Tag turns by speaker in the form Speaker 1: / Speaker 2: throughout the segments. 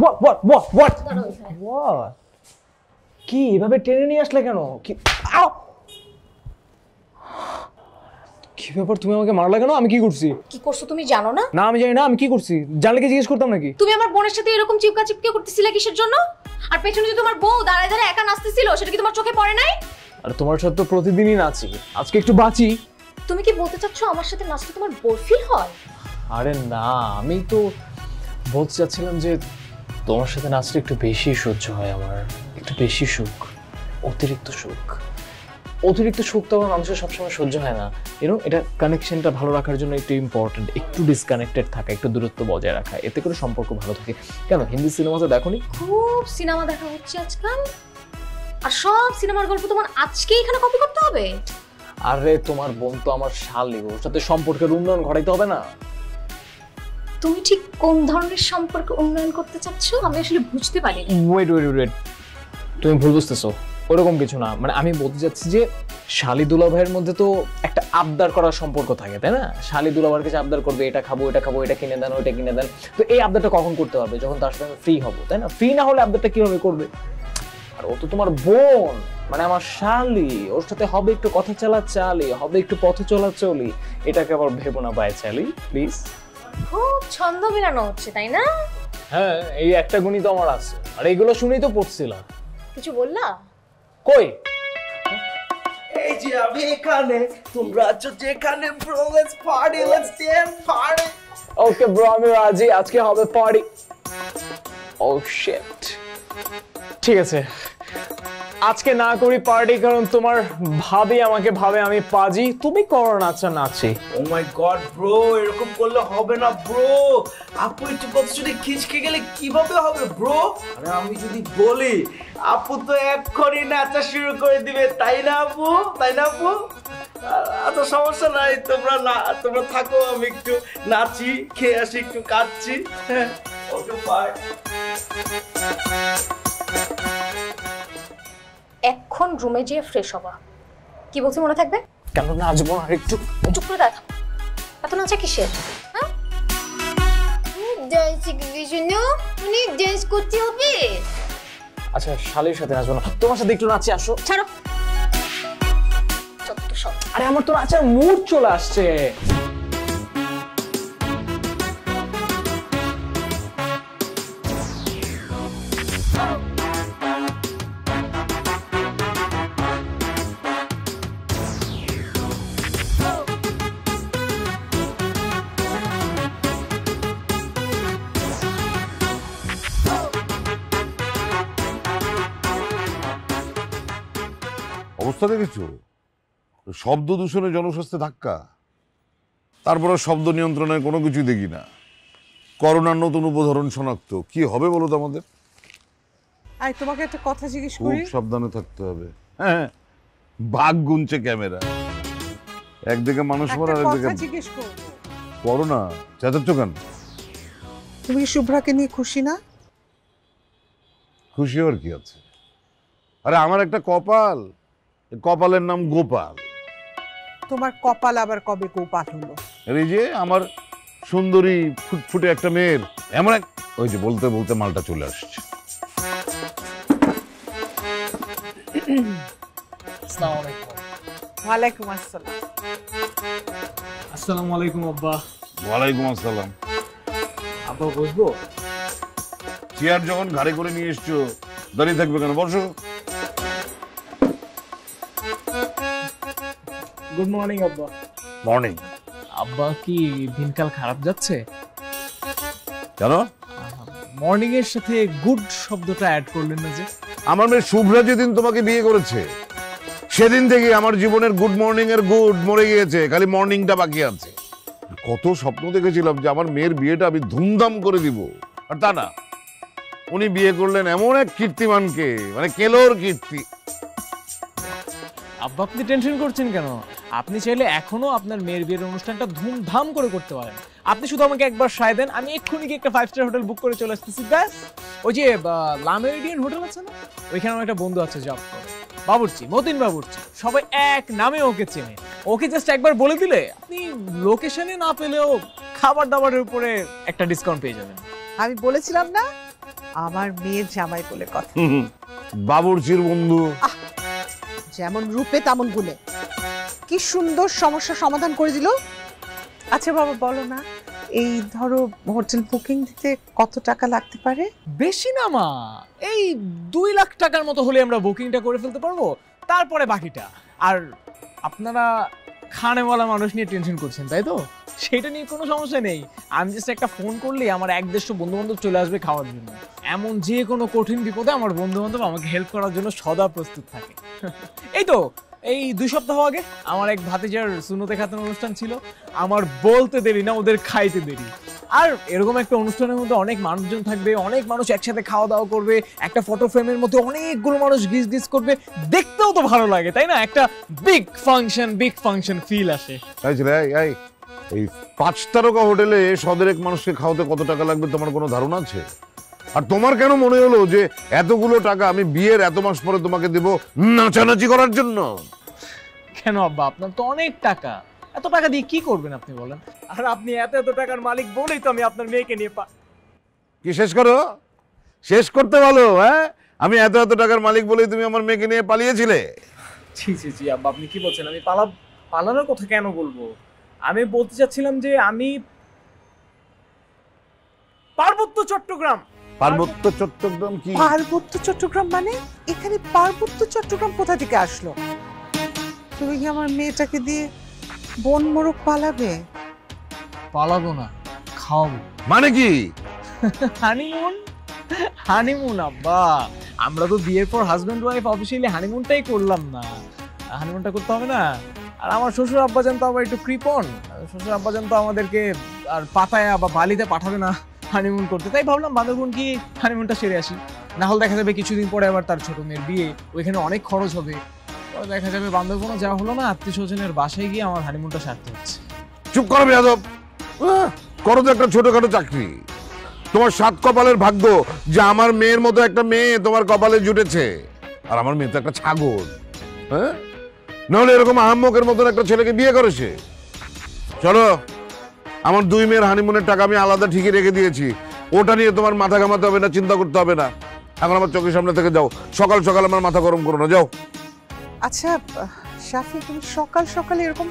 Speaker 1: What? কি এভাবে টেনে নিয়ে আসলে কেন? কি কি ব্যাপার, তুমি আমাকে মারলা কেন? আমি কি করছি?
Speaker 2: কি করছো তুমি জানো না?
Speaker 1: না আমি জানি না, আমি কি করছি। জানলে কি জিজ্ঞেস করতাম নাকি?
Speaker 2: তুমি আমার বোনের সাথে এরকম চিপকা করতেছিলে কিসের জন্য? আর পেছনে যে তোমার বউ দাঁড়ায় দাঁড়ায় একা নাচতেছিল, সেটা কি তোমার চোখে পড়ে নাই?
Speaker 1: আরে তোমার সাথে তো প্রতিদিনই নাচি, আজকে একটু বাঁচি।
Speaker 2: তুমি কি বলতে চাচ্ছো আমার সাথে নাচতে তোমার বোর ফিল হয়?
Speaker 1: আরে না, আমি তো বলতে চাচ্ছিলাম যে তোমার সাথে নাচতে একটু বেশি সহ্য হয় আমার, একটু বেশি সুখ, অতিরিক্ত সুখ। অতিরিক্ত সুখ তো আমার মানুষের সবসময় সহ্য হয় না। এটা কানেকশনটা ভালো রাখার জন্য একটু ইম্পর্টেন্ট, একটু ডিসকানেক্টেড থাকা, একটু দূরত্ব বজায় রাখা, এতে করে সম্পর্ক ভালো থাকে। কেন হিন্দি সিনেমাতে দেখোনি?
Speaker 2: খুব সিনেমা দেখা হচ্ছে আজকাল, আর সব সিনেমার গল্প তোমার আজকে এখানে কপি করতে হবে?
Speaker 1: আরে তোমার বোন তো আমার শালি, ওর সাথে সম্পর্কের উন্নয়ন ঘটাইতে হবে না?
Speaker 2: তুমি ঠিক কোন ধরনের সম্পর্ক উন্নয়ন করতে চাচ্ছো আমি আসলে বুঝতে পারি না।
Speaker 1: ওয়েট, তুমি ভুল বুঝতেছো। ওরকম কিছু না, মানে আমি বলতে চাচ্ছি যে শালি দুলাভাইয়ের মধ্যে তো একটা আবদার করার সম্পর্ক থাকে, তাই না? শালি দুলাভাইয়ের কাছে আবদার করবে, এটা খাবো, এটা কিনে দেন, ওইটা কিনে দেন। তো এই আবদারটা কখন করতে পারবে? যখন তার সাথে আমি ফ্রি হবো, তাই না? ফ্রি না হলে আবদারটা কিভাবে করবে? আর ও তো তোমার বোন, মানে আমার শালি, ওর সাথে হবে একটু কথা চালি, হবে একটু পথ চলি। এটাকে আবার ভেবো না বাই চালি, প্লিজ।
Speaker 2: খুব ছন্দ মিলানো হচ্ছে, তাই না?
Speaker 1: হ্যাঁ, এই একটা গুণই তো আমার আছে, আর এইগুলো শুনেই তো পড়ছিলাম।
Speaker 2: কিছু বললা?
Speaker 1: কই?
Speaker 3: এই যে আমি এখানে, তোমরা আছো যেখানে, bro let's party, let's dance party.
Speaker 1: Okay bro, আমি রাজি, আজকে হবে পার্টি। ও শিট, ঠিক আছে আজকে না করি পার্টি, কারণ তোমার ভাবি আমাকে ভাবে আমি পাজি। তুমি করো নাচি।
Speaker 3: ও মাই গড ব্রো, এরকম করলে হবে না ব্রো। আপু একটু কথা শুনে খিচকে গেলে কিভাবে হবে ব্রো? আরে আমি যদি বলি, আপু তো এক্ষুনি নাচা শুরু করে দিবে, তাই না আপু? আচ্ছা সমস্যা নাই, তোমরা থাকো, আমি একটু নাচি, খেয়ে আসি, একটু কাটছি। হ্যাঁ ওকে বাই।
Speaker 2: এখন রুমে গিয়ে ফ্রেশ হবা। কি বলছি মনে থাকবে?
Speaker 1: কেন নাচবো না একটু?
Speaker 2: চুপ করে দাঁড়া। এত নাচা কিসের? হ্যাঁ, ডান্স শিখবি শুনো, মানে ডান্স করতে হবে।
Speaker 1: আচ্ছা শালির সাথে নাচবো না, তোমার সাথে একটু নাচি, আসো।
Speaker 2: ছাড়ো, চত্ব সব।
Speaker 1: আরে আমার তো নাচার মুড চলে আসছে।
Speaker 4: অবস্থা দেখেছো? শব্দ দূষণে জনস্বাস্থ্যে ধাক্কা, তারপরে শব্দ নিয়ন্ত্রণের কোনো কিছুই দেখি না। করোনার নতুন উপধরন শনাক্ত, কি হবে বলো তো আমাদের?
Speaker 5: আই তোমাকে একটা কথা জিজ্ঞেস
Speaker 4: খুব
Speaker 5: করি।
Speaker 4: সাবধানে থাকতে হবে। হ্যাঁ, বাঘ গুনছে ক্যামেরা, একদিকে মানুষ মারা,
Speaker 5: কথা
Speaker 4: একদিকে
Speaker 5: জিজ্ঞেস করব।
Speaker 4: করোনা। চেঁচাচ্ছ কেন?
Speaker 5: তুমি কি শুভ্রাকে নিয়ে খুশি না?
Speaker 4: খুশি হওয়ার কি আছে? আরে আমার একটা কপাল, কপালের নাম গোপাল।
Speaker 5: তোমার কপাল আবার কবে গোপাল হলো?
Speaker 4: এই যে আমার সুন্দরী ফুটফুটে একটা মেয়ের এমন এক, ওই যে বলতে বলতে মালটা চলে আসছে।
Speaker 1: আসসালামু আলাইকুম।
Speaker 5: ওয়ালাইকুম আসসালাম।
Speaker 1: আসসালামু আলাইকুম আব্বা।
Speaker 4: ওয়ালাইকুম আসসালাম।
Speaker 1: আব্বা বসবো?
Speaker 4: চেয়ার যখন ঘাড়ে করে নিয়ে এসছো, দাঁড়িয়ে থাকবে কেন? বসো।
Speaker 1: গুড মর্নিং আব্বা।
Speaker 4: মর্নিং।
Speaker 1: আব্বা কি দিনকাল খারাপ যাচ্ছে?
Speaker 4: কেন?
Speaker 1: মর্নিং এর সাথে গুড শব্দটা অ্যাড করলেন না যে?
Speaker 4: আমার মেয়ে শুভ্রা যেদিন তোমাকে বিয়ে করেছে, সেদিন থেকে আমার জীবনের গুড মর্নিং এর গুড মরে গিয়েছে, খালি মর্নিংটা বাকি আছে। কত স্বপ্ন দেখেছিলাম যে আমার মেয়ের বিয়েটা আমি ধুমধাম করে দিব, আর তা না, উনি বিয়ে করলেন এমন এক কীর্তিমানকে, মানে কেলোর কীর্তি।
Speaker 1: আব্বা আপনি টেনশন করছেন কেন? আপনি চাইলে এখনো আপনার মেয়ের বিয়ের অনুষ্ঠানটা ধুমধাম করে করতে পারেন। আপনি শুধু আমাকে একবার সায় দেন, আমি এক্ষুনি গিয়ে একটা 5 স্টার হোটেল বুক করে চলে আসতেছি। ব্যাস, ওই যে লামেরিডিয়ান হোটেল আছে না, ওইখানে আমার একটা বন্ধু আছে জব করে, বাবুর্চি, মতিন বাবুর্চি, সবাই এক নামে ওকে চেনে। ওকে জাস্ট একবার বলে দিলে আপনি লোকেশনে না পেলেও খাবার দাবারের উপরে একটা ডিসকাউন্ট পেয়ে যাবেন।
Speaker 5: আমি বলেছিলাম না আমার মেয়ের জামাই বলে কথা।
Speaker 4: বাবুর্চির বন্ধু।
Speaker 5: যেমন রূপে তেমন গুণে, কি সুন্দর সমস্যার সমাধান করে দিল। আচ্ছা বাবা বলো না, এই ধরো হোটেল বুকিং দিতে কত টাকা লাগতে পারে?
Speaker 1: বেশি না মা, এই 2 লাখ টাকার মতো হলে আমরা বুকিংটা করে ফেলতে পারবো, তারপরে বাকিটা। আর আপনারা খানেওয়ালা মানুষ নিয়ে টেনশন করছেন তাই তো, সেটা নিয়ে কোনো সমস্যা নেই। আমি জাস্ট একটা ফোন করলেই আমার 1-150 বন্ধু বান্ধব চলে আসবে খাওয়ার জন্য। এমন যে কোনো কঠিন বিপদে আমার বন্ধু বান্ধব আমাকে হেল্প করার জন্য সদা প্রস্তুত থাকে। এই তো এই 2 সপ্তাহ আগে আমার এক ভাতিজার সুন্নতে খাতনা অনুষ্ঠান ছিল। আমার বলতে দেরি না, ওদের খাইতে দেরি। আর এরকম একটা অনুষ্ঠানের মধ্যে অনেক মানুষজন থাকবে, অনেক মানুষ একসাথে খাওয়া দাওয়া করবে, একটা ফটো ফ্রেমের মধ্যে অনেকগুলো মানুষ গিজ গিজ করবে, দেখতেও তো ভালো লাগে তাই না? একটা বিগ ফাংশন ফিল আসে।
Speaker 4: এই 5 তারকা হোটেলে 100 মানুষকে খাওয়াতে কত টাকা লাগবে তোমার কোনো ধারণা আছে? আর তোমার কেন মনে হলো যে এতগুলো টাকা আমি বিয়ের এত মাস পরে তোমাকে দেব নাচানাচি করার জন্য?
Speaker 1: কেন আব্বা, আপনার তো অনেক টাকা, এত টাকা দিয়ে কি করবেন আপনি বলেন? আর আপনি এত টাকার মালিক বলেই তো আমি আপনার মেয়েকে নিয়ে
Speaker 4: কি শেষ করো, শেষ করতে বলো। হ্যাঁ, আমি এত টাকার মালিক বলেই তুমি আমার মেয়েকে নিয়ে পালিয়েছিলে?
Speaker 1: জি আব্বা, আপনি কি বলছেন? আমি পালানোর কথা কেন বলবো? আমি বলতে চাচ্ছিলাম যে আমি পার্বত্য চট্টগ্রাম
Speaker 4: কি?
Speaker 5: পার্বত্য চট্টগ্রাম মানে? এখানে পার্বত্য চট্টগ্রাম কোথা থেকে আসলো? তুমি কি আমার মেয়েটাকে দিয়ে বন মোরগ পালাবে?
Speaker 1: পালাবো না, খাওয়াবো।
Speaker 4: মানে কি?
Speaker 1: হানিমুন আব্বা, আমরা তো বিয়ের পর হাজবেন্ড ওয়াইফ অফিসিয়ালি হানিমুনটাই করলাম না, হানিমুনটা করতে হবে না? আর আমার শ্বশুর আব্বাজান তো আবার একটু কৃপণ, শ্বশুর আব্বাজান তো আমাদেরকে আর পাতায়া বা বালিতে পাঠাবে না হানিমুন করতে, তাই ভাবলাম বান্দরবন কি হানিমুনটা সেরে আসি। না হলে দেখা যাবে কিছুদিন পরে আবার তার ছোট মেয়ের বিয়ে, ওইখানে অনেক খরচ হবে, দেখা যাবে বান্দরবনও যাওয়া হলো না, আত্মীয় স্বজনের বাসায় গিয়ে আমার হানিমুনটা সারতে হচ্ছে।
Speaker 4: চুপ করো বেয়াদব, করো তো একটা ছোটখাটো চাকরি। তোমার 7 কপালের ভাগ্য যে আমার মেয়ের মতো একটা মেয়ে তোমার কপালে জুটেছে। আর আমার মেয়ে তো একটা ছাগল, হ্যাঁ? নাহলে এরকম আহাম্মকের মতন একটা ছেলেকে বিয়ে করেছে। চলো, আমার 2 মেয়ের হানিমুনের টাকা আমি আলাদা ঠিকই রেখে দিয়েছি, ওটা নিয়ে তোমার মাথা ঘামাতে হবে না, চিন্তা করতে হবে না। এখন আমার চোখের সামনে থেকে যাও, সকাল সকাল আমার মাথা গরম করো না, যাও।
Speaker 5: আচ্ছা শাফি, তুমি সকাল সকাল এরকম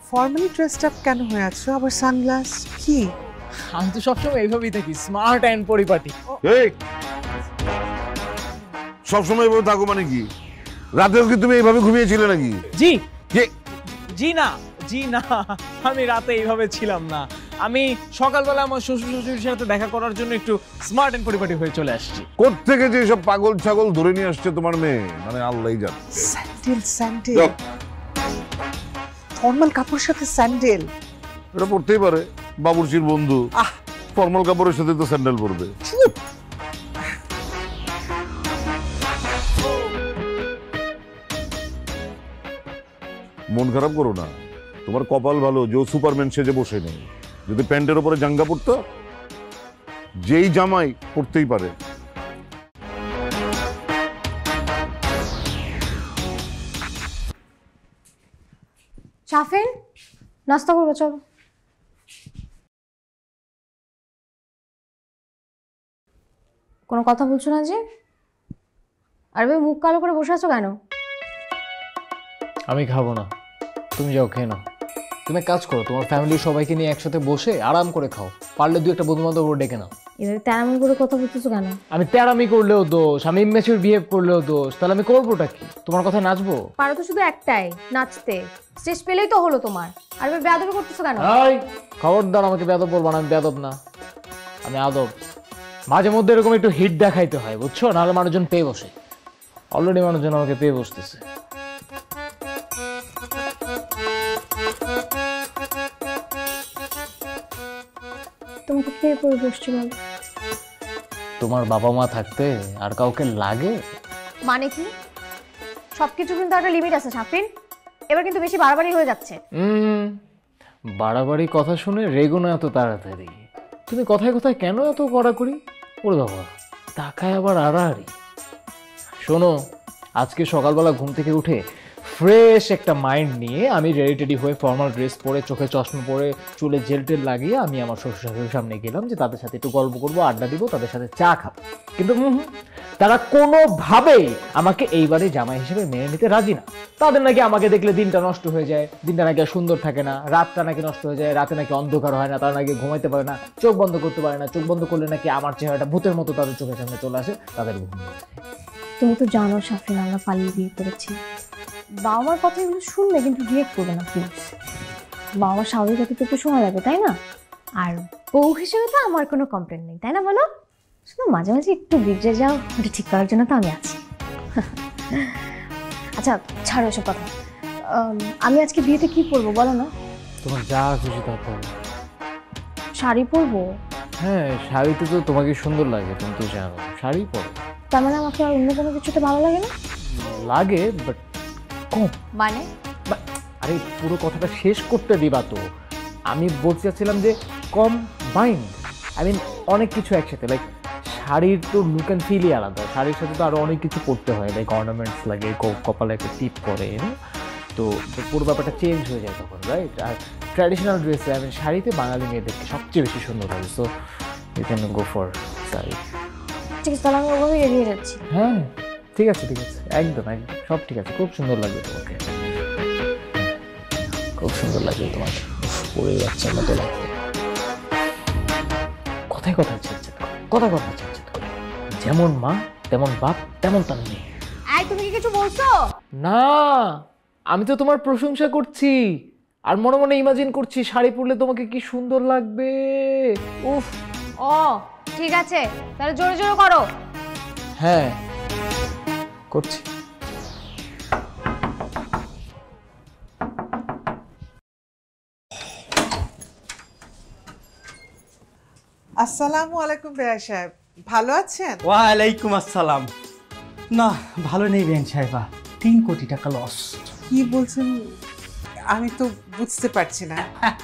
Speaker 5: ফর্মালি ড্রেসড আপ কেন হয়ে আছো? আবার সানগ্লাস কি?
Speaker 1: আমি তো সবসময় এইভাবেই থাকি, স্মার্ট অ্যান্ড পরিপাটি।
Speaker 4: এই সবসময় এভাবে থাকো মানে কি? রাতেও কি তুমি এইভাবে ঘুমিয়েছিলে নাকি?
Speaker 1: জি না, আমি রাতে এইভাবে ছিলাম না। আমি সকালবেলা আমার শ্বশুর সাথে দেখা করার জন্য একটু স্মার্ট এন্ড পরিপাটি হয়ে চলে আসছি।
Speaker 4: কোত্থেকে যে সব পাগল ছাগল ধরে নিয়ে আসছে তোমার মেয়ে, মানে আল্লাহই জানে।
Speaker 5: স্যান্ডেল ফর্মাল কাপড়ের সাথে স্যান্ডেল,
Speaker 4: এটা পড়তেই পারে, বাবুর্চির বন্ধু। ফর্মাল কাপড়ের সাথে তো স্যান্ডেল পরবে। মন খারাপ করো না, তোমার কপাল ভালো যে সুপারম্যান সেজে বসে নেই। যদি প্যান্টের উপরে জাঙ্গা পড়তো, যেই জামাই পড়তেই পারে।
Speaker 2: শাফিন, নাস্তা করবো চলো। কোনো কথা বলছো না যে? আর ভাই মুখ কালো করে বসে আছো কেন?
Speaker 1: আমি খাবো না, তুমি যাও খেয়ে নাও। তুমি এক কাজ করো, তোমার ফ্যামিলির সবাইকে নিয়ে একসাথে বসে আরাম করে খাও, পারলে 2-1 বন্ধু বান্ধব ডেকে নাও।
Speaker 2: এভাবে তেরামি করে কথা বলতেছো কেন?
Speaker 1: আমি তেরামি করলেও দোষ, আমি ইম্যাচিউর বিহেভ করলেও দোষ, তাহলে আমি করবোটা কি? তোমার কথায় নাচবো?
Speaker 2: পারো তো শুধু একটাই, নাচতে। স্টেজ পেলেই তো হলো তোমার। আর ভাই বেয়াদবি করতেছো কেন?
Speaker 1: এই খবরদার, আমাকে বেয়াদব বলবা না, আমি বেয়াদব না, আমি আদব। মাঝে মধ্যে এরকম একটু হিট দেখাইতে হয়, বুঝছো? নাহলে মানুষজন পেয়ে বসে। অলরেডি মানুষজন আমাকে পেয়ে বসতেছে।
Speaker 2: তোমাকে কে পড়ে বসছে বলো?
Speaker 1: তোমার বাবা মা থাকতে আর কাউকে লাগে?
Speaker 2: মানে কি? সবকিছু কিন্তু একটা লিমিট আছে শাফিন, এবার কিন্তু বেশি বাড়াবাড়ি হয়ে যাচ্ছে।
Speaker 1: বাড়াবাড়ি কথা শুনে রেগো না এত তাড়াতাড়ি। তুমি কথায় কথায় কেন এত কড়াকড়ি? ওরে বাবা, তাকায় আবার আড়াআড়ি। শোনো, আজকে সকালবেলা ঘুম থেকে উঠে ফ্রেশ একটা মাইন্ড নিয়ে আমি রেডি টেডি হয়ে ফর্মাল ড্রেস পরে, চোখে চশমা পরে, চুলে জেল টেল লাগিয়ে আমি আমার শ্বশুর শাশুড়ির সামনে গেলাম যে তাদের সাথে একটু গল্প করবো, আড্ডা দিব, তাদের সাথে চা খাবো। কিন্তু তারা কোনোভাবেই আমাকে এইবারে জামাই হিসেবে মেনে নিতে রাজি না। তাদের নাকি আমাকে দেখলে দিনটা নষ্ট হয়ে যায়, দিনটা নাকি আর সুন্দর থাকে না, রাতটা নাকি নষ্ট হয়ে যায়, রাতে নাকি অন্ধকার হয় না, তারা নাকি ঘুমাইতে পারে না, চোখ বন্ধ করতে পারে না, চোখ বন্ধ করলে নাকি আমার চেহারাটা ভূতের মতো তাদের চোখের সামনে চলে আসে, তাদের ঘুম।
Speaker 2: তুমি তো জানো সাফরিন আমরা পালিয়ে বিয়ে করেছি। বাবা মার কথা এগুলো শুনলে কিন্তু রিয়েক্ট করবে না প্লিজ। বাবা মার স্বাভাবিক হতে তো একটু সময় লাগবে, তাই না? আর বউ হিসেবে তো আমার কোনো কমপ্লেন নেই, তাই না বলো? শুধু মাঝে মাঝে একটু বিগড়ে যাও, ওটা ঠিক করার জন্য তো আমি আছি। আচ্ছা ছাড়ো এসব কথা। আমি আজকে বিয়েতে কি পরবো বলো না?
Speaker 1: তোমার যা খুশি তা করো।
Speaker 2: শাড়ি পরবো।
Speaker 1: হ্যাঁ, শাড়িতে তো তোমাকে সুন্দর লাগে, তুমি তো জানো, শাড়ি পরো।
Speaker 2: তার মানে আমাকে আর অন্য কোনো কিছুতে ভালো লাগে না?
Speaker 1: লাগে, বাট কম।
Speaker 2: মানে?
Speaker 1: আরে পুরো কথাটা শেষ করতে দিবা তো। আমি বলতে চাচ্ছিলাম যে কম্বাইন, আই মিন অনেক কিছু একসাথে। লাইক শাড়ির তো লুক অ্যান্ড ফিলই আলাদা, শাড়ির সাথে তো আরো অনেক কিছু করতে হয়, লাইক অর্নামেন্টস লাগে, কপালে একটা টিপ করে, তো পুরো ব্যাপারটা চেঞ্জ হয়ে যায় তখন, রাইট? আর ট্র্যাডিশনাল ড্রেসে, আই মিন শাড়িতে বাঙালি মেয়েদেরকে সবচেয়ে বেশি সুন্দর লাগে, so you can go for sari.
Speaker 2: ঠিক আছে, তাহলে আমি ওভাবেই এড়িয়ে যাচ্ছি।
Speaker 1: হ্যাঁ ঠিক আছে, ঠিক আছে, একদম একদম সব ঠিক আছে। খুব সুন্দর লাগবে তোমাকে, খুব সুন্দর লাগবে তোমাকে, পরে বাচ্চার মতো লাগবে। কথায় কথা চেঁচে কথা কথা চেঁচে, যেমন মা তেমন বাপ তেমন তার মেয়ে।
Speaker 2: এই তুমি কি কিছু বলছো?
Speaker 1: না, আমি তো তোমার প্রশংসা করছি আর মনে মনে ইমাজিন করছি শাড়ি পরলে তোমাকে কি সুন্দর লাগবে। উফ।
Speaker 2: ও ঠিক আছে, তাহলে জোরে জোরে করো।
Speaker 1: হ্যাঁ করছি।
Speaker 5: আসসালামু আলাইকুম বেয়া সাহেব, ভালো আছেন?
Speaker 6: ওয়ালাইকুম আসসালাম। না ভালো নেই বেন সাহেবা, 3 কোটি টাকা লস।
Speaker 5: কি বলছেন আমি তো বুঝতে পারছি না।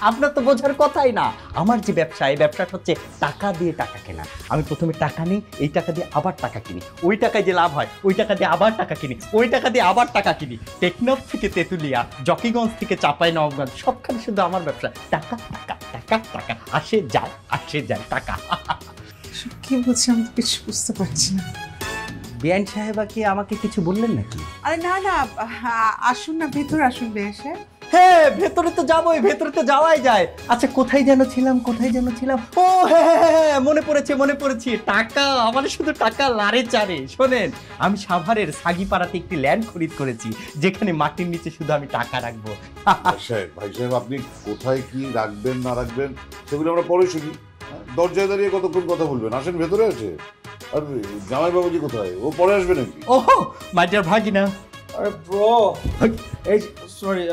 Speaker 6: আপনার তো বোঝার কথাই না। আমার যে ব্যবসা, এই ব্যবসাটা হচ্ছে টাকা দিয়ে টাকা কেনা। আমি প্রথমে টাকা নিই, এই টাকা দিয়ে আবার টাকা কিনি, ওই টাকায় যে লাভ হয় ওই টাকা দিয়ে আবার টাকা কিনি, ওই টাকা দিয়ে আবার টাকা কিনি। টেকনাফ থেকে তেঁতুলিয়া, জকিগঞ্জ থেকে চাপাই নবাবগঞ্জ, সবখানে শুধু আমার ব্যবসা। টাকা টাকা টাকা টাকা, আসে যায় টাকা।
Speaker 5: কি বলছি আমি তো কিছু বুঝতে পারছি না।
Speaker 6: বেন সাহেবা কি আমাকে কিছু বললেন নাকি?
Speaker 5: আরে না না, আসুন না, ভেতরে আসুন বেয়া সাহেব।
Speaker 6: হ্যাঁ ভেতরে তো যাবোই, ভেতরে তো যাওয়াই যায়। আচ্ছা কোথায় যেন ছিলাম? ও হ্যাঁ মনে পড়েছি। টাকা, আমার শুধু টাকা লারে চারে। শোনেন, আমি সাভারের সাগিপাড়াতে একটি ল্যান্ড খরিদ করেছি, যেখানে মাটির নিচে শুধু আমি টাকা রাখবো।
Speaker 4: ভাই সাহেব আপনি কোথায় কি রাখবেন না রাখবেন সেগুলো আমরা পরে শুনি। দরজায় দাঁড়িয়ে কতক্ষণ কথা বলবেন? আসেন, ভেতরে আছে। আর জামাই বাবুজি কোথায়? ও পরে আসবে নাকি?
Speaker 6: ওহো মাই ডিয়ার ভাগিনা।
Speaker 3: আরে ব্রো, এই সরি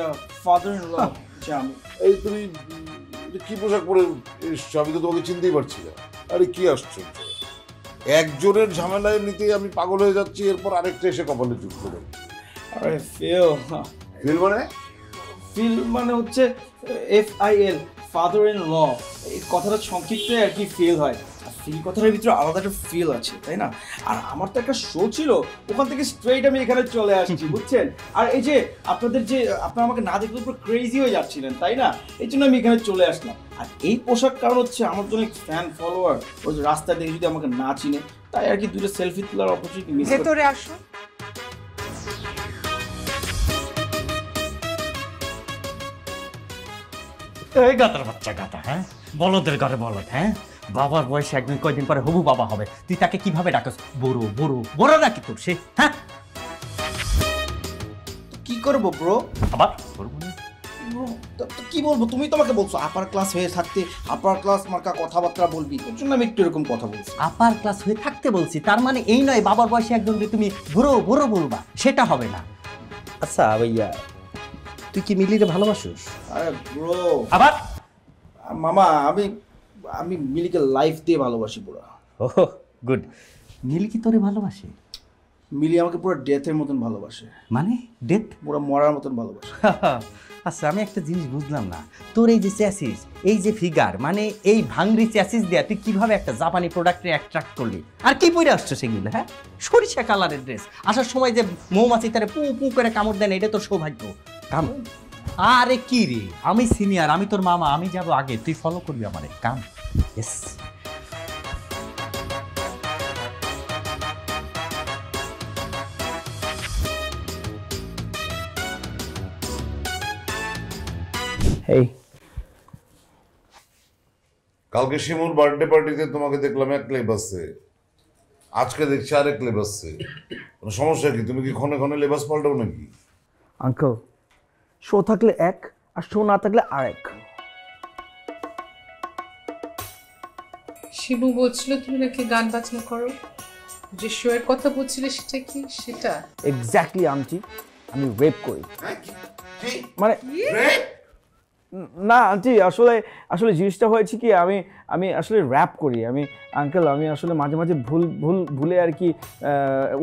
Speaker 3: ফাদার ইন ল জামি।
Speaker 4: এই তুমি কি পোশাক পরে এসছো? আমি তো তোমাকে চিনতেই পারছি না। আরে কি আশ্চর্য, একজনের ঝামেলায় নিতেই আমি পাগল হয়ে যাচ্ছি, এরপর আরেকটা এসে কপালে যুক্ত করে।
Speaker 3: আরে ফিল মানে হচ্ছে FIL, ফাদার ইন ল। এই কথাটা সংক্ষিপ্ত আর কি ফিল হয়। ফিল কথাটার ভিতরে আলাদা একটা ফিল আছে, তাই না? আর আমার তো একটা শো ছিল, ওখান থেকে স্ট্রেট আমি এখানে চলে আসছি, বুঝছেন? আর এই যে আপনারা আমাকে না দেখলে পুরো ক্রেজি হয়ে যাচ্ছিলেন, তাই না? এই জন্য আমি এখানে চলে আসলাম। আর এই পোশাক কারণ হচ্ছে আমার জন্য ফ্যান ফলোয়ার, ওই যে রাস্তায় দেখে যদি আমাকে না চিনে, তাই আর কি দুটো সেলফি তোলার অপরচুনিটি মিস।
Speaker 5: ভেতরে আসুন।
Speaker 6: এই গাতার বাচ্চা গাতা, হ্যাঁ বলদের ঘরে বলদ, হ্যাঁ বাবার বয়সে একদিন কয়দিন পরে হবু বাবা হবে, তুই তাকে কিভাবে ডাকস? বড় নাকি তোর সে? হ্যাঁ
Speaker 3: কি করবো ব্রো?
Speaker 6: আবার
Speaker 3: কি বলবো? তুমি তো আমাকে বলছো আপার ক্লাস হয়ে থাকতে আপার ক্লাস মার্কা কথাবার্তা বলবি, তোর জন্য আমি একটু এরকম কথা বলছি।
Speaker 6: আপার ক্লাস হয়ে থাকতে বলছি, তার মানে এই নয় বাবার বয়সে একজনকে তুমি বড় বলবা, সেটা হবে না। আচ্ছা ভাইয়া, তুই কি মিলিরে ভালোবাসিস?
Speaker 3: আরে ব্রো,
Speaker 6: আবার
Speaker 3: মামা, আমি মিলিকে লাইফ দিয়ে ভালোবাসি পুরো।
Speaker 6: ওহ গুড। মিলি কি তোরে ভালোবাসে?
Speaker 3: মিলি আমাকে পুরো ডেথের মতন ভালোবাসে,
Speaker 6: মানে ডেথ?
Speaker 3: পুরো মরার মতন ভালোবাসে।
Speaker 6: আচ্ছা আমি একটা জিনিস বুঝলাম না, তোর এই যে চ্যাসিস, এই যে ফিগার, মানে এই ভাঙড়ি চ্যাসিস দেয়া তুই কিভাবে একটা জাপানি প্রোডাক্টে অ্যাট্রাক্ট করলি? আর কি পরে আসছো সেগুলো? হ্যাঁ, সরিষা কালারের ড্রেস, আসার সময় যে মৌমাছি তারে পু পু করে কামড় দেন, এটা তোর সৌভাগ্য। কাম। আরে কি রে, আমি সিনিয়র, আমি তোর মামা, আমি যাব আগে, তুই ফলো করবি আমারে। কাম। ইয়েস।
Speaker 1: এই
Speaker 4: কালকে শিমুর বার্থডে পার্টিতে তোমাকে দেখলাম এক লেবাসে, আজকে দেখছি আরেক লেবাসে। কোনো সমস্যা কি? তুমি কি ক্ষণে ক্ষণে লেবাস পাল্টাও নাকি?
Speaker 3: আঙ্কেল, শো থাকলে এক আর শো না থাকলে আরেক।
Speaker 7: শিবু বলছিল তুমি নাকি গান বাজনা করো, যে শো এর কথা বলছিলে সেটা কি? সেটা
Speaker 3: এক্স্যাক্টলি আন্টি, আমি রেপ করি। মানে না আন্টি, আসলে আসলে জিনিসটা হয়েছে কি, আমি আসলে র্যাপ করি। আঙ্কেল আমি আসলে মাঝে মাঝে ভুলে আর কি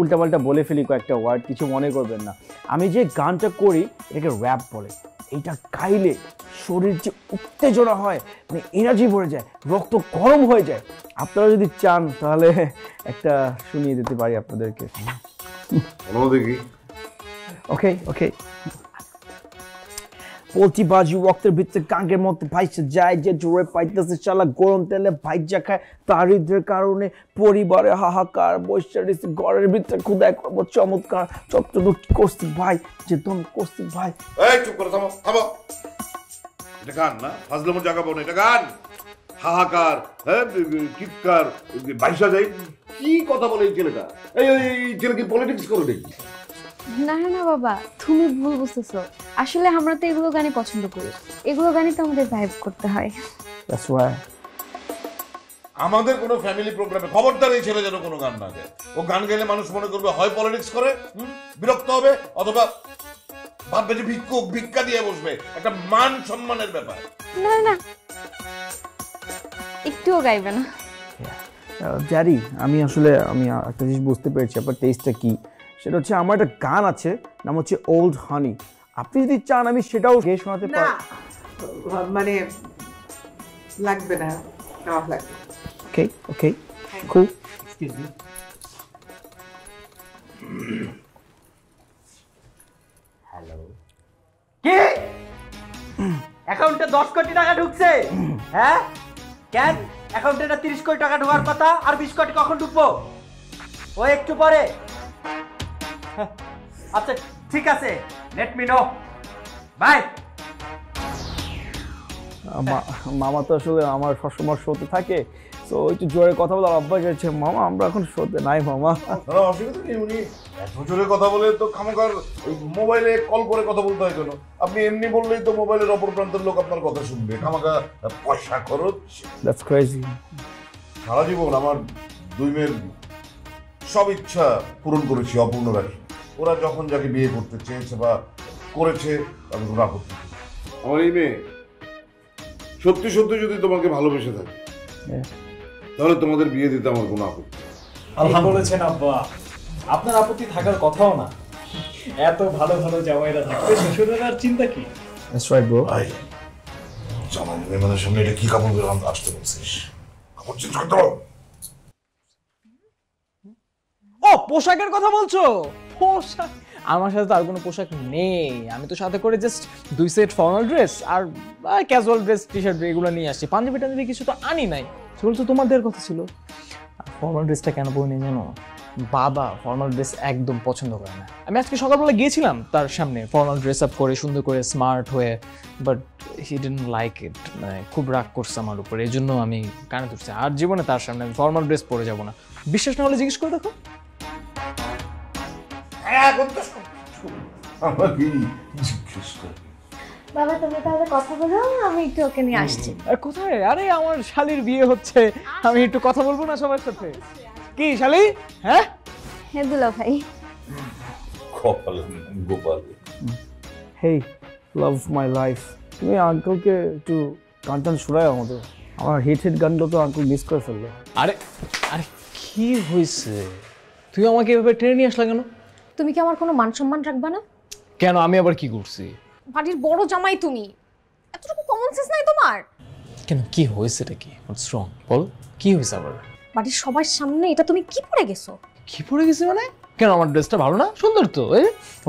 Speaker 3: উল্টাপাল্টা বলে ফেলি কয়েকটা ওয়ার্ড, কিছু মনে করবেন না। আমি যে গানটা করি এটাকে র্যাপ বলে। এইটা গাইলে শরীর যে উত্তেজনা হয়, মানে এনার্জি ভরে যায়, রক্ত গরম হয়ে যায়। আপনারা যদি চান তাহলে একটা শুনিয়ে দিতে পারি আপনাদেরকে।
Speaker 4: দেখি।
Speaker 3: ওকে ওকে। পোলট্রি বাজি রক্তের ভিতরে কাঙ্কের মতো ভাইসে যায়, যে জোরে পাইতেছে চালা গরম তেলে ভাইজা খায়, দারিদ্রের কারণে পরিবারে হাহাকার, বৈশাখ ঘরের ভিতরে খুদাই করবো চমৎকার, যতটুকু করছি ভাই, যে তুমি করছি ভাই।
Speaker 4: এই চুপ করে থামো থামো। এটা গান না, ফাজলামো জায়গা পাবো না, এটা গান। হাহাকার, হ্যাঁ, চিৎকার, বাইশা যায়। কি কথা বলে এই ছেলেটা? এই ছেলে কি পলিটিক্স করে নাকি?
Speaker 2: না না বাবা, তুমি ভুল বুঝতেছো। আসলে আমরা তো এগুলো গানই পছন্দ করি, এগুলো গানই তো আমাদের ভাইব করতে হয়।
Speaker 3: দ্যাটস ওয়াই
Speaker 4: আমাদের কোনো ফ্যামিলি প্রোগ্রামে খবরদার এই ছেলে যেন কোনো গান না গায়। ও গান গেলে মানুষ মনে করবে হয় পলিটিক্স করে, বিরক্ত হবে, অথবা ভাববে যে ভিক্ষা দিয়ে বসবে। একটা মান সম্মানের ব্যাপার।
Speaker 2: না না, একটুও গাইবে না।
Speaker 3: ড্যাডি, আমি একটা জিনিস বুঝতে পেরেছি আপনার টেস্টটা কি। সেটা হচ্ছে আমার একটা গান আছে, নাম হচ্ছে ওল্ড হানি। আপনি যদি চান আমি সেটাও গেয়ে শোনাতে পারি।
Speaker 5: মানে লাগবে না, নাও লাগবে।
Speaker 3: Okay okay cool.
Speaker 6: Excuse me. Hello. কি? অ্যাকাউন্টে 10 কোটি টাকা ঢুকছে? হ্যাঁ কেন? অ্যাকাউন্টে না 30 কোটি টাকা ঢোকার কথা, আর 20 কোটি কখন ঢুকবো? ও একটু পরে। আচ্ছা ঠিক আছে, লেট মি নো, বাই।
Speaker 3: মামা তো আসলে আমার সবসময় শোতে থাকে, তো একটু জোরে কথা বলার অভ্যাস হয়েছে। মামা আমরা এখন শোতে নাই মামা।
Speaker 4: অসুবিধা নেই, উনি এত জোরে কথা বলে তো খামোকার মোবাইলে কল করে কথা বলতে হয় কেন? আপনি এমনি বললেই তো মোবাইলের অপর প্রান্তের লোক আপনার কথা শুনবে। খামাকা পয়সা খরচ।
Speaker 3: That's crazy.
Speaker 4: সারা জীবন আমার দুই মেয়ের সব ইচ্ছা পূরণ করেছি, অপূর্ণ রাখি। ওরা যখন যাকে বিয়ে করতে চেয়েছে বা করেছে, আমি কোনো আপত্তি নেই। আমার এই মেয়ে সত্যি সত্যি যদি তোমাকে ভালোবেসে থাকে, তাহলে তোমাদের বিয়ে দিতে আমার কোনো আপত্তি।
Speaker 1: আল্লাহ বলেছেন আব্বা, আপনার আপত্তি থাকার কথাও না। এত ভালো ভালো জামাইরা থাকবে, শ্বশুরের আর চিন্তা কি?
Speaker 3: That's right bro.
Speaker 4: ভাই জামাই মেয়েদের সামনে এটা কি কাপড় বের আসতে বলছিস? কাপড় চেঞ্জ করতে হবে।
Speaker 1: ও পোশাকের কথা বলছো? পোশাক আমার সাথে তো আর কোনো পোশাক নেই। আমি তো সাথে করে জাস্ট 2 সেট ফর্মাল ড্রেস আর ক্যাজুয়াল ড্রেস, টি শার্ট এগুলো নিয়ে আসছি। পাঞ্জাবি টাঞ্জাবি কিছু তো আনি নাই, সেগুলো তো তোমাদের কথা ছিল। ফর্মাল ড্রেসটা কেন পরিনি জানো? বাবা ফর্মাল ড্রেস একদম পছন্দ করে না। আমি আজকে সকালবেলা গিয়েছিলাম তার সামনে ফর্মাল ড্রেস আপ করে, সুন্দর করে স্মার্ট হয়ে, but he didn't like it. মানে খুব রাগ করছে আমার উপরে, এই জন্য আমি কানে ধরছি। আর জীবনে তার সামনে আমি ফর্মাল ড্রেস পরে যাবো না। বিশ্বাস না হলে জিজ্ঞেস করে দেখো।
Speaker 2: বাবা তুমি তাহলে কথা বলো, আমি একটু ওকে নিয়ে আসছি।
Speaker 1: কোথায়? আরে আমার শালির বিয়ে হচ্ছে, আমি একটু কথা বলবো না সবার সাথে? কি শালি? হ্যাঁ
Speaker 2: হ্যাঁ দুলা ভাই।
Speaker 4: গোপাল,
Speaker 3: হেই লাভ মাই লাইফ, তুমি আঙ্কেলকে একটু গান টান শোনায় আমাদের। আমার হিট গানগুলো তো আঙ্কেল মিস করে ফেললো।
Speaker 1: আরে আরে কি হয়েছে? তুই আমাকে এভাবে টেনে নিয়ে আসলা কেন?
Speaker 2: তুমি কি আমার কোনো মান সম্মান রাখবা না?
Speaker 1: কেন, আমি আবার কি করছি?
Speaker 2: বাড়ির বড় জামাই তুমি, এতটুকু কমন সেন্স নাই তোমার?
Speaker 1: কেন, কি হয়েছে? এটা কি হোয়াটস রং? বল, কি হয়েছে আবার?
Speaker 2: বাড়ির সবার সামনে এটা তুমি কি পরে গেছো?
Speaker 1: কি পরে গেছি মানে? কেন, আমার ড্রেসটা ভালো না? সুন্দর তো, এই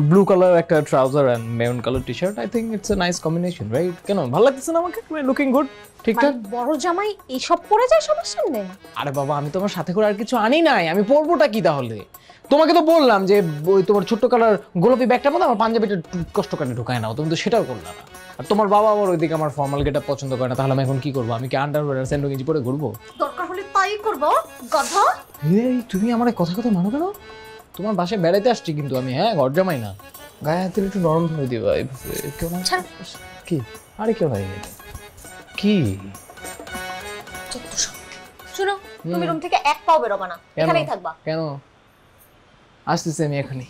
Speaker 1: ব্লু কালার একটা trouser and maroon colour T shirt, I think it's a nice combination, right? কেন, ভালো লাগতেছে না আমাকে? লুকিং গুড, ঠিকঠাক?
Speaker 2: বাড়ির বড় জামাই এইসব পরে যায় সবার সামনে?
Speaker 1: আরে বাবা, আমি তোমার সাথে করে আর কিছু আনি নাই, আমি পরবোটা কি তাহলে? তোমাকে তো বললাম যে ওই তোমার ছোট্ট কালার গোলাপি ব্যাগটার মধ্যে আমার পাঞ্জাবিটা কষ্ট করে ঢুকায় নাও, তুমি তো সেটাও করলে না। আর তোমার বাবা আবার ওইদিকে আমার ফর্মাল গেটআপ পছন্দ করে না, তাহলে আমি এখন কি করবো? আমি কি আন্ডারওয়্যার আর স্যান্ডো গেঞ্জি পরে ঘুরবো?
Speaker 2: দরকার হলে তাই করবো, গাধা।
Speaker 1: এই তুমি আমার কথা কথা মানো কেন? তোমার বাসায় বেড়াইতে আসছি কিন্তু আমি, হ্যাঁ, ঘর জামাই না। গায়ে হাতে একটু নরম ধরে দিবা কেমন? কি? আরে কে ভাই, কি?
Speaker 2: শুনো, তুমি রুম থেকে এক পাও বেরোবা না, এখানেই থাকবা।
Speaker 1: কেন? আসতেছি আমি এখনই।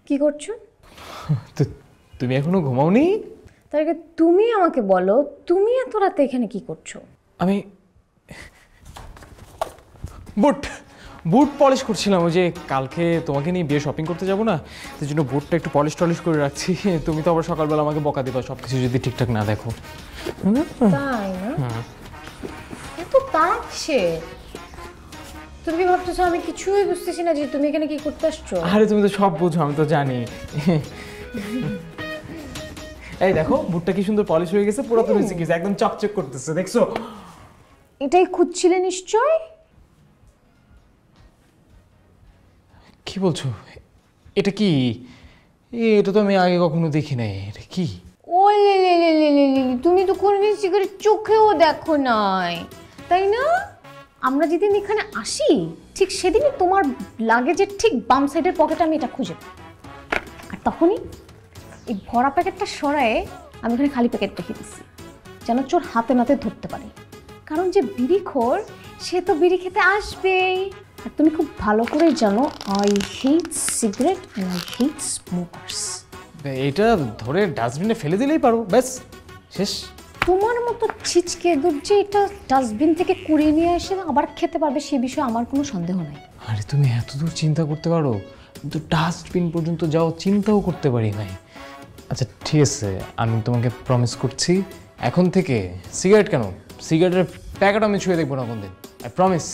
Speaker 2: কি করছো?
Speaker 1: তুমি এখনো ঘুমাওনি?
Speaker 2: তার আগে তুমি আমাকে বলো, তুমি এত রাতে এখানে কি করছো?
Speaker 1: আমি বুট বুট পলিশ করছিলাম। ওই যে কালকে তোমাকে নিয়ে বিয়ে শপিং করতে যাবো না, সেই জন্য বুটটা একটু পলিশ টলিশ করে রাখছি। তুমি তো আবার সকালবেলা আমাকে বকা দিবা সব কিছু যদি ঠিকঠাক না দেখো।
Speaker 2: তাই না? এত তারা কিসের? তুমি কি ভাবতেছো আমি কিছুই বুঝতেছি না যে তুমি এখানে কি করতে আসছো?
Speaker 1: আরে তুমি তো সব বুঝো, আমি তো জানি। এই দেখো বুটটা কি সুন্দর পলিশ হয়ে গেছে, পুরো তো মিশে গেছে, একদম চকচক করতেছে, দেখছো?
Speaker 2: এটাই খুঁজছিলে নিশ্চয়?
Speaker 1: কি বলছো? এটা কি? এটা তো আমি আগে কখনো দেখি নাই। এটা কি?
Speaker 2: ও লে লে লে লে লে লে, তুমি তো কোনদিন সিগারেট চোখেও দেখো নাই, তাই না? আমরা যেদিন এখানে আসি ঠিক সেদিনই তোমার লাগেজের ঠিক বাম সাইডের পকেটে আমি এটা খুঁজে পাই। আর তখনই এই ভরা প্যাকেটটা সরায়ে আমি ওখানে খালি প্যাকেট রেখে দিচ্ছি, যেন চোর হাতে নাতে ধরতে পারে। কারণ যে বিড়িখোর সে তো বিড়ি খেতে আসবেই। আর তুমি খুব ভালো করে জানো I hate cigarette and I hate smokers.
Speaker 1: এটা ধরে ডাস্টবিনে ফেলে দিলেই পারো, ব্যাস শেষ।
Speaker 2: তোমার মতো ছিচকে দুধ যে এটা ডাস্টবিন থেকে কুড়িয়ে নিয়ে এসে আবার খেতে পারবে সে বিষয়ে আমার কোনো সন্দেহ নাই।
Speaker 1: আরে তুমি এত দূর চিন্তা করতে পারো, কিন্তু ডাস্টবিন পর্যন্ত যাও চিন্তাও করতে পারি নাই। আচ্ছা ঠিক আছে, আমি তোমাকে প্রমিস করছি এখন থেকে সিগারেট কেন, সিগারেটের প্যাকেট আমি ছুঁয়ে দেখবো না কোনদিন, আই প্রমিস।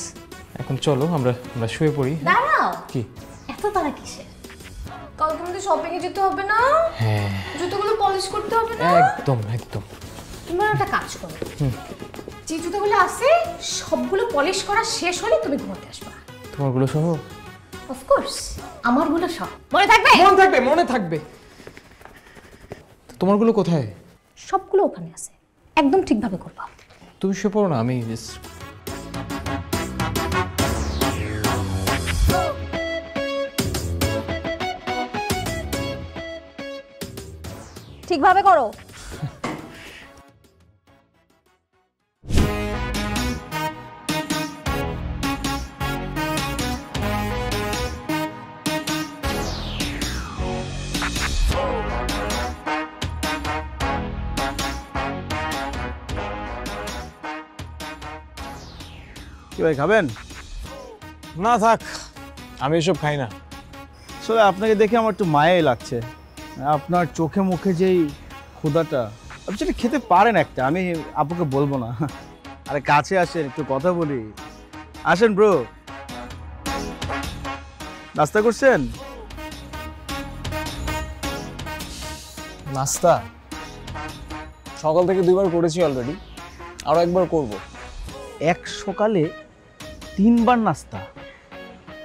Speaker 1: এখন চলো আমরা আমরা শুয়ে পড়ি।
Speaker 2: দাঁড়াও,
Speaker 1: কি
Speaker 2: এত তারা কিসের? কালকে আমাদের শপিং এ যেতে হবে না?
Speaker 1: হ্যাঁ
Speaker 2: জুতোগুলো পলিশ করতে হবে না?
Speaker 1: একদম একদম।
Speaker 2: তোমরা একটা কাজ করো, যে জুতোগুলো আছে সবগুলো পলিশ করা শেষ হলে তুমি ঘুমাতে আসবা।
Speaker 1: তোমারগুলো সহ?
Speaker 2: অফকোর্স, আমারগুলো সব। মনে থাকবে?
Speaker 1: মনে থাকবে, মনে থাকবে। তোমারগুলো কোথায়?
Speaker 2: সবগুলো ওখানে আছে, একদম ঠিকভাবে করবা।
Speaker 1: তুমি শুয়ে পড়ো না, আমি just
Speaker 2: ঠিকভাবে করো।
Speaker 8: কি ভাই খাবেন?
Speaker 1: না থাক, আমি এসব খাই না।
Speaker 8: আসলে আপনাকে দেখে আমার একটু মায়াই লাগছে, আপনার চোখে মুখে যেই ক্ষুধাটা, আপনি সেটা খেতে পারেন একটা, আমি আপুকে বলবো না। আরে কাছে আসেন, একটু কথা বলি, আসেন ব্রো। নাস্তা করছেন?
Speaker 1: নাস্তা সকাল থেকে 2বার করেছি অলরেডি, আরো একবার করব।
Speaker 8: এক সকালে 3বার নাস্তা?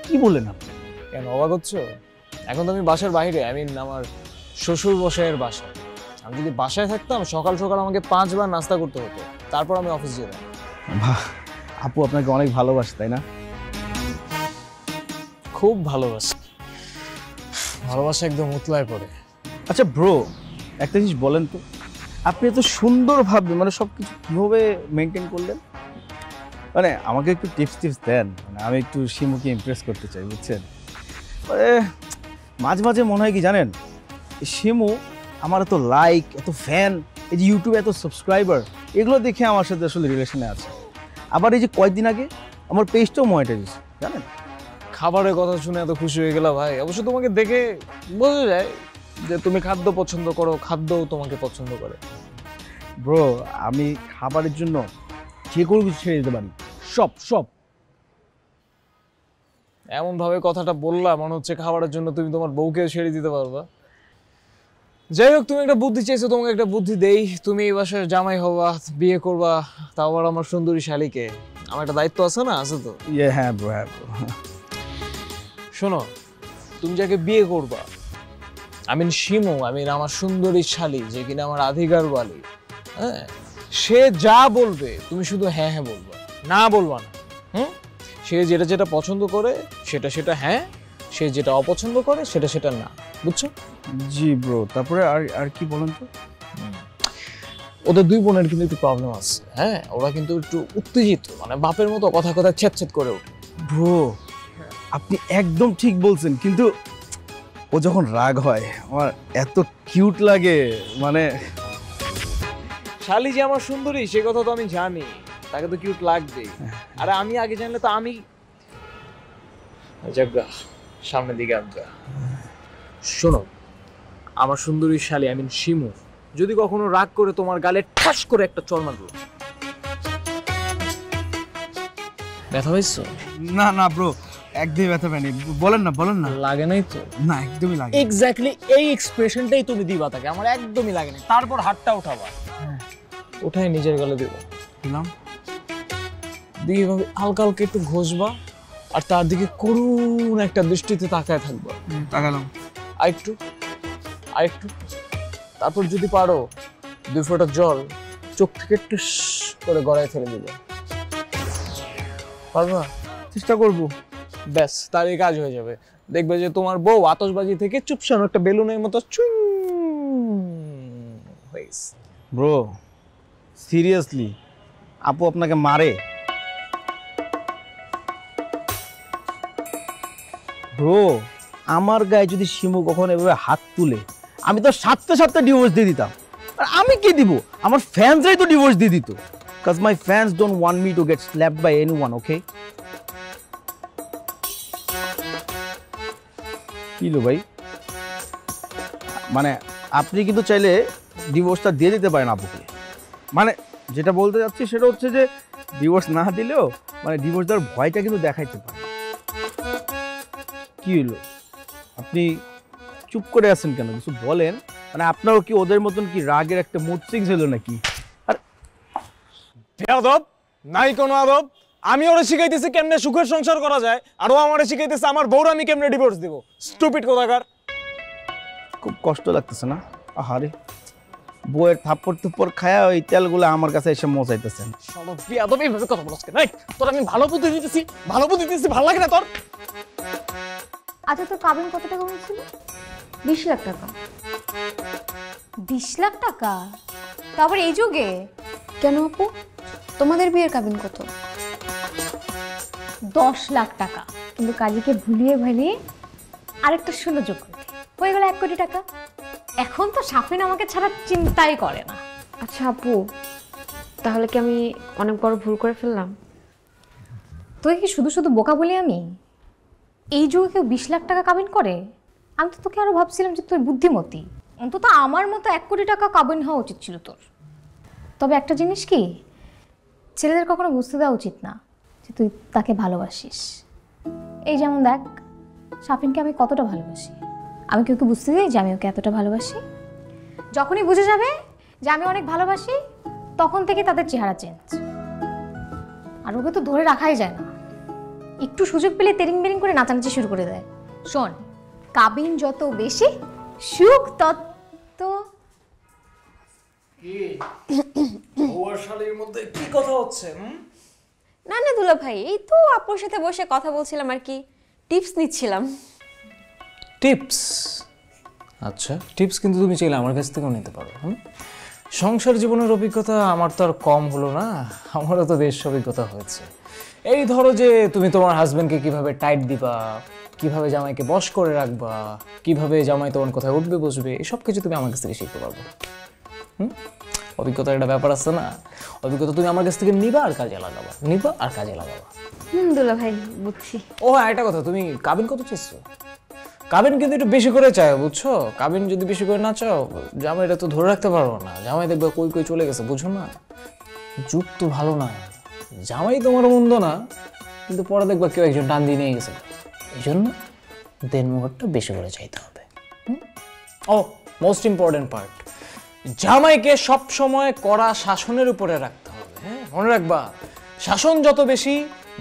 Speaker 8: কি বলেন আপনি?
Speaker 1: কেন অবাক হচ্ছ? এখন তো আমি বাসার বাইরে, আমি আমার শ্বশুর মশাইয়ের বাসায়। আমি যদি বাসায় থাকতাম সকাল সকাল আমাকে 5বার নাস্তা করতে হতো, তারপর আমি অফিস যেতাম।
Speaker 8: বাহ, আপু আপনাকে অনেক ভালোবাসে তাই না?
Speaker 1: খুব ভালোবাসি, ভালোবাসা একদম উতলায় পড়ে।
Speaker 8: আচ্ছা ব্রো, একটা জিনিস বলেন তো, আপনি এত সুন্দরভাবে মানে সব কিছু কীভাবে মেনটেন করলেন? মানে আমাকে একটু টিপস দেন, মানে আমি একটু শিমুকে ইমপ্রেস করতে চাই, বুঝছেন? মানে মাঝে মাঝে মনে হয় কি জানেন, শিমু আমার এত লাইক, এত ফ্যান, এই যে ইউটিউবে এত সাবস্ক্রাইবার, এগুলো দেখে আমার সাথে আসলে রিলেশনে আছে। আবার এই যে কয়েকদিন আগে আমার পেজটাও মনিটাইজ, জানেন?
Speaker 1: খাবারের কথা শুনে এত খুশি হয়ে গেলা ভাই। অবশ্য তোমাকে দেখে বোঝা যায় যে তুমি খাদ্য পছন্দ করো, খাদ্যও তোমাকে পছন্দ করে।
Speaker 8: ব্রো, আমি খাবারের জন্য যে কোনো কিছু ছেড়ে দিতে পারি, সব সব।
Speaker 1: এমন ভাবে কথাটা বললা মনে হচ্ছে খাবারের জন্য তুমি তোমার বউকে ছেড়ে দিতে পারবা। যাই হোক, তুমি একটা বুদ্ধি চাইছো, তোমাকে একটা বুদ্ধি দেই। তুমি এই বাসার জামাই হবা, বিয়ে করবা, তাও আবার আমার সুন্দরী শালীকে। আমার একটা দায়িত্ব আছে না? আছে তো?
Speaker 8: হ্যাঁ ব্রো, হ্যাঁ ব্রো।
Speaker 1: শোনো, তুমি যাকে বিয়ে করবা, শিমু, আমার সুন্দরী শালী, যে কিনা আমার আধিকার বালি, হ্যাঁ, সে যা বলবে তুমি শুধু হ্যাঁ হ্যাঁ বলবা, না বলবা না। সে যেটা যেটা পছন্দ করে সেটা সেটা হ্যাঁ, সে যেটা অপছন্দ করে সেটা সেটা না, বুঝছো?
Speaker 8: জি ব্রো, তারপরে আর আর কি বলেন তো?
Speaker 1: ওদের 2 বোনের কিন্তু একটু প্রবলেম আছে। হ্যাঁ, ওরা কিন্তু একটু উত্তেজিত, মানে বাপের মতো কথা কথা ছেদ করে ওঠে।
Speaker 8: ব্রো, আপনি একদম ঠিক বলছেন, কিন্তু ও যখন রাগ হয় আমার এত কিউট লাগে, মানে
Speaker 1: শালী যে আমার সুন্দরী সে কথা তো আমি জানি, তাকে তো কিউট লাগবেই। আরে আমি আগে জানলে তো আমি জাগা সামনের দিকে আজ্ঞা। শোনো, আমার সুন্দরী শালী শিমু যদি কখনো রাগ করে তোমার গালে ঠাস করে একটা চড় মারলো, ব্যথা পাইছো?
Speaker 8: না না ব্রো, একদমই ব্যথা পাইনি। বলেন না।
Speaker 1: লাগে নাই তো?
Speaker 8: না, একদমই লাগে।
Speaker 1: এক্স্যাক্টলি এই এক্সপ্রেশনটাই তুমি দিবা তাকে, আমার একদমই লাগে না। তারপর হাতটা উঠাবা, উঠাই নিজের গালে দিব,
Speaker 8: দিলাম,
Speaker 1: দিয়ে এভাবে হালকা হালকা একটু ঘষবা, আর তার দিকে করুণ একটা দৃষ্টিতে তাকায় থাকবা।
Speaker 8: তাকালাম।
Speaker 1: আরেকটু, তারপর যদি পারো 2 ফোঁটা জল চোখ থেকে একটু করে গড়ায় ফেলে দিবে। পারবা?
Speaker 8: চেষ্টা করবো।
Speaker 1: ব্যাস, তারই কাজ হয়ে যাবে। দেখবে যে তোমার বউ আতশবাজি থেকে চুপচাপ একটা বেলুনের মতো চুই হয়ে গেছে।
Speaker 8: ব্রো, সিরিয়াসলি আপু আপনাকে মারে? ব্রো, আমার গায়ে যদি শিমু কখনো এভাবে হাত তুলে, আমি তো সাথে সাথে ডিভোর্স দিয়ে দিতাম। আর আমি কি দিব? আমার ফ্যান্সরাই তো ডিভোর্স দিয়ে দিত। Cause my fans don't want me to get slapped by anyone, okay? কি লো ভাই, মানে আপনি কিন্তু চাইলে ডিভোর্সটা দিয়ে দিতে পারেন আপুকে। মানে যেটা বলতে যাচ্ছি সেটা হচ্ছে যে ডিভোর্স না দিলেও মানে ডিভোর্স দেওয়ার ভয়টা কিন্তু দেখাইতে পারে। কি হলো আপনি চুপ করে আছেন কেন, কিছু বলেন। মানে আপনারও কি ওদের মতন কি রাগের একটা মুড সুইংস হলো নাকি? আর
Speaker 1: বেয়াদব নাই কোনো আদব। আমি ওরা শিখাইতেছি কেমনে সুখের সংসার করা যায়, আর ও আমারে শিখাইতেছে আমার বউরা আমি কেমনে ডিভোর্স দিব। স্টুপিড কোথাকার।
Speaker 8: খুব কষ্ট লাগতেছে না? আহারে, বউয়ের থাপ্পড় থুপ্পড় খায়া ওই তেলগুলো আমার কাছে এসে মজাইতেছেন।
Speaker 1: সব বেয়াদব এইভাবে কথা বলছ কেন? এই তোর আমি ভালো বুদ্ধি দিতেছি, ভালো লাগে না তোর?
Speaker 2: আচ্ছা, তোর কাবিন কত টাকা বলছিল? 20 লাখ টাকা। 20 লাখ টাকা? তারপর এই যুগে?
Speaker 9: কেন আপু, তোমাদের বিয়ের কাবিন কত?
Speaker 2: 10 লাখ টাকা। কিন্তু কাজীকে ভুলিয়ে ভালিয়ে আরেকটা 16 যোগ করতে হয়ে গেল 1 কোটি টাকা। এখন তো সাফিন আমাকে ছাড়া চিন্তাই করে না।
Speaker 9: আচ্ছা আপু, তাহলে কি আমি অনেক বড় ভুল করে ফেললাম?
Speaker 2: তুই কি শুধু শুধু বোকা বলি আমি? এই যুগে কেউ 20 লাখ টাকা কাবিন করে? আমি তো তোকে আরো ভাবছিলাম যে তুই বুদ্ধিমতী, অন্তত আমার মতো 1 কোটি টাকা কাবিন হওয়া উচিত ছিল তোর। তবে একটা জিনিস কি, ছেলেদের কখনো বুঝতে দেওয়া উচিত না যে তুই তাকে ভালোবাসিস। এই যেমন দেখ, সাফিনকে আমি কতটা ভালোবাসি, আমি কি ওকে বুঝতে দিই যে আমি ওকে এতটা ভালোবাসি? যখনই বুঝে যাবে যে আমি অনেক ভালোবাসি, তখন থেকে তাদের চেহারা চেঞ্জ। আর ওকে তো ধরে রাখাই যায় না, একটু সুযোগ পেলে তেরিং বেরিং করে নাচানাচি শুরু করে দেয়। শোন, কাবিন যত বেশি, সুখ তত।
Speaker 1: মধ্যে কি কথা হচ্ছে?
Speaker 9: না না দুলা ভাই, এই তো আপুর সাথে বসে কথা বলছিলাম আর কি, টিপস নিচ্ছিলাম।
Speaker 1: টিপস? আচ্ছা, টিপস কিন্তু তুমি চাইলে আমার কাছ থেকেও নিতে পারো। সংসার জীবনের অভিজ্ঞতা আমার তো আর কম হলো না, আমারও তো বেশ অভিজ্ঞতা হয়েছে। এই ধরো যে তুমি তোমার হাজবেন্ডকে কিভাবে টাইট দিবা, কিভাবে জামাইকে বশ করে রাখবা, কিভাবে জামাই তোমার কোথায় উঠবে বসবে, এসব কিছু তুমি আমার কাছ থেকে শিখতে পারবে। অভিজ্ঞতার একটা ব্যাপার আছে না, অভিজ্ঞতা তুমি আমার কাছ থেকে নিবা আর কাজে লাগাবা,
Speaker 9: দুলা ভাই বুঝছি।
Speaker 1: ও হ্যাঁ, একটা কথা, তুমি কাবিন কত চাইছো? কাবিন কিন্তু একটু বেশি করে চাও, বুঝছো? কাবিন যদি বেশি করে না চাও, জামাইটা তো ধরে রাখতে পারবো না, জামাই দেখবে কই কই চলে গেছে, বুঝো না? যুগ তো ভালো না, জামাই তোমার মন্দ না, কিন্তু পরে দেখবা কেউ একজন টান দিয়ে নিয়ে গেছে। এই জন্য দেনমোহরটা বেশি করে চাইতে হবে। ও মোস্ট ইম্পর্টেন্ট পার্ট, জামাইকে সব সময় কড়া শাসনের উপরে রাখতে হবে। হ্যাঁ, মনে রাখবা, শাসন যত বেশি,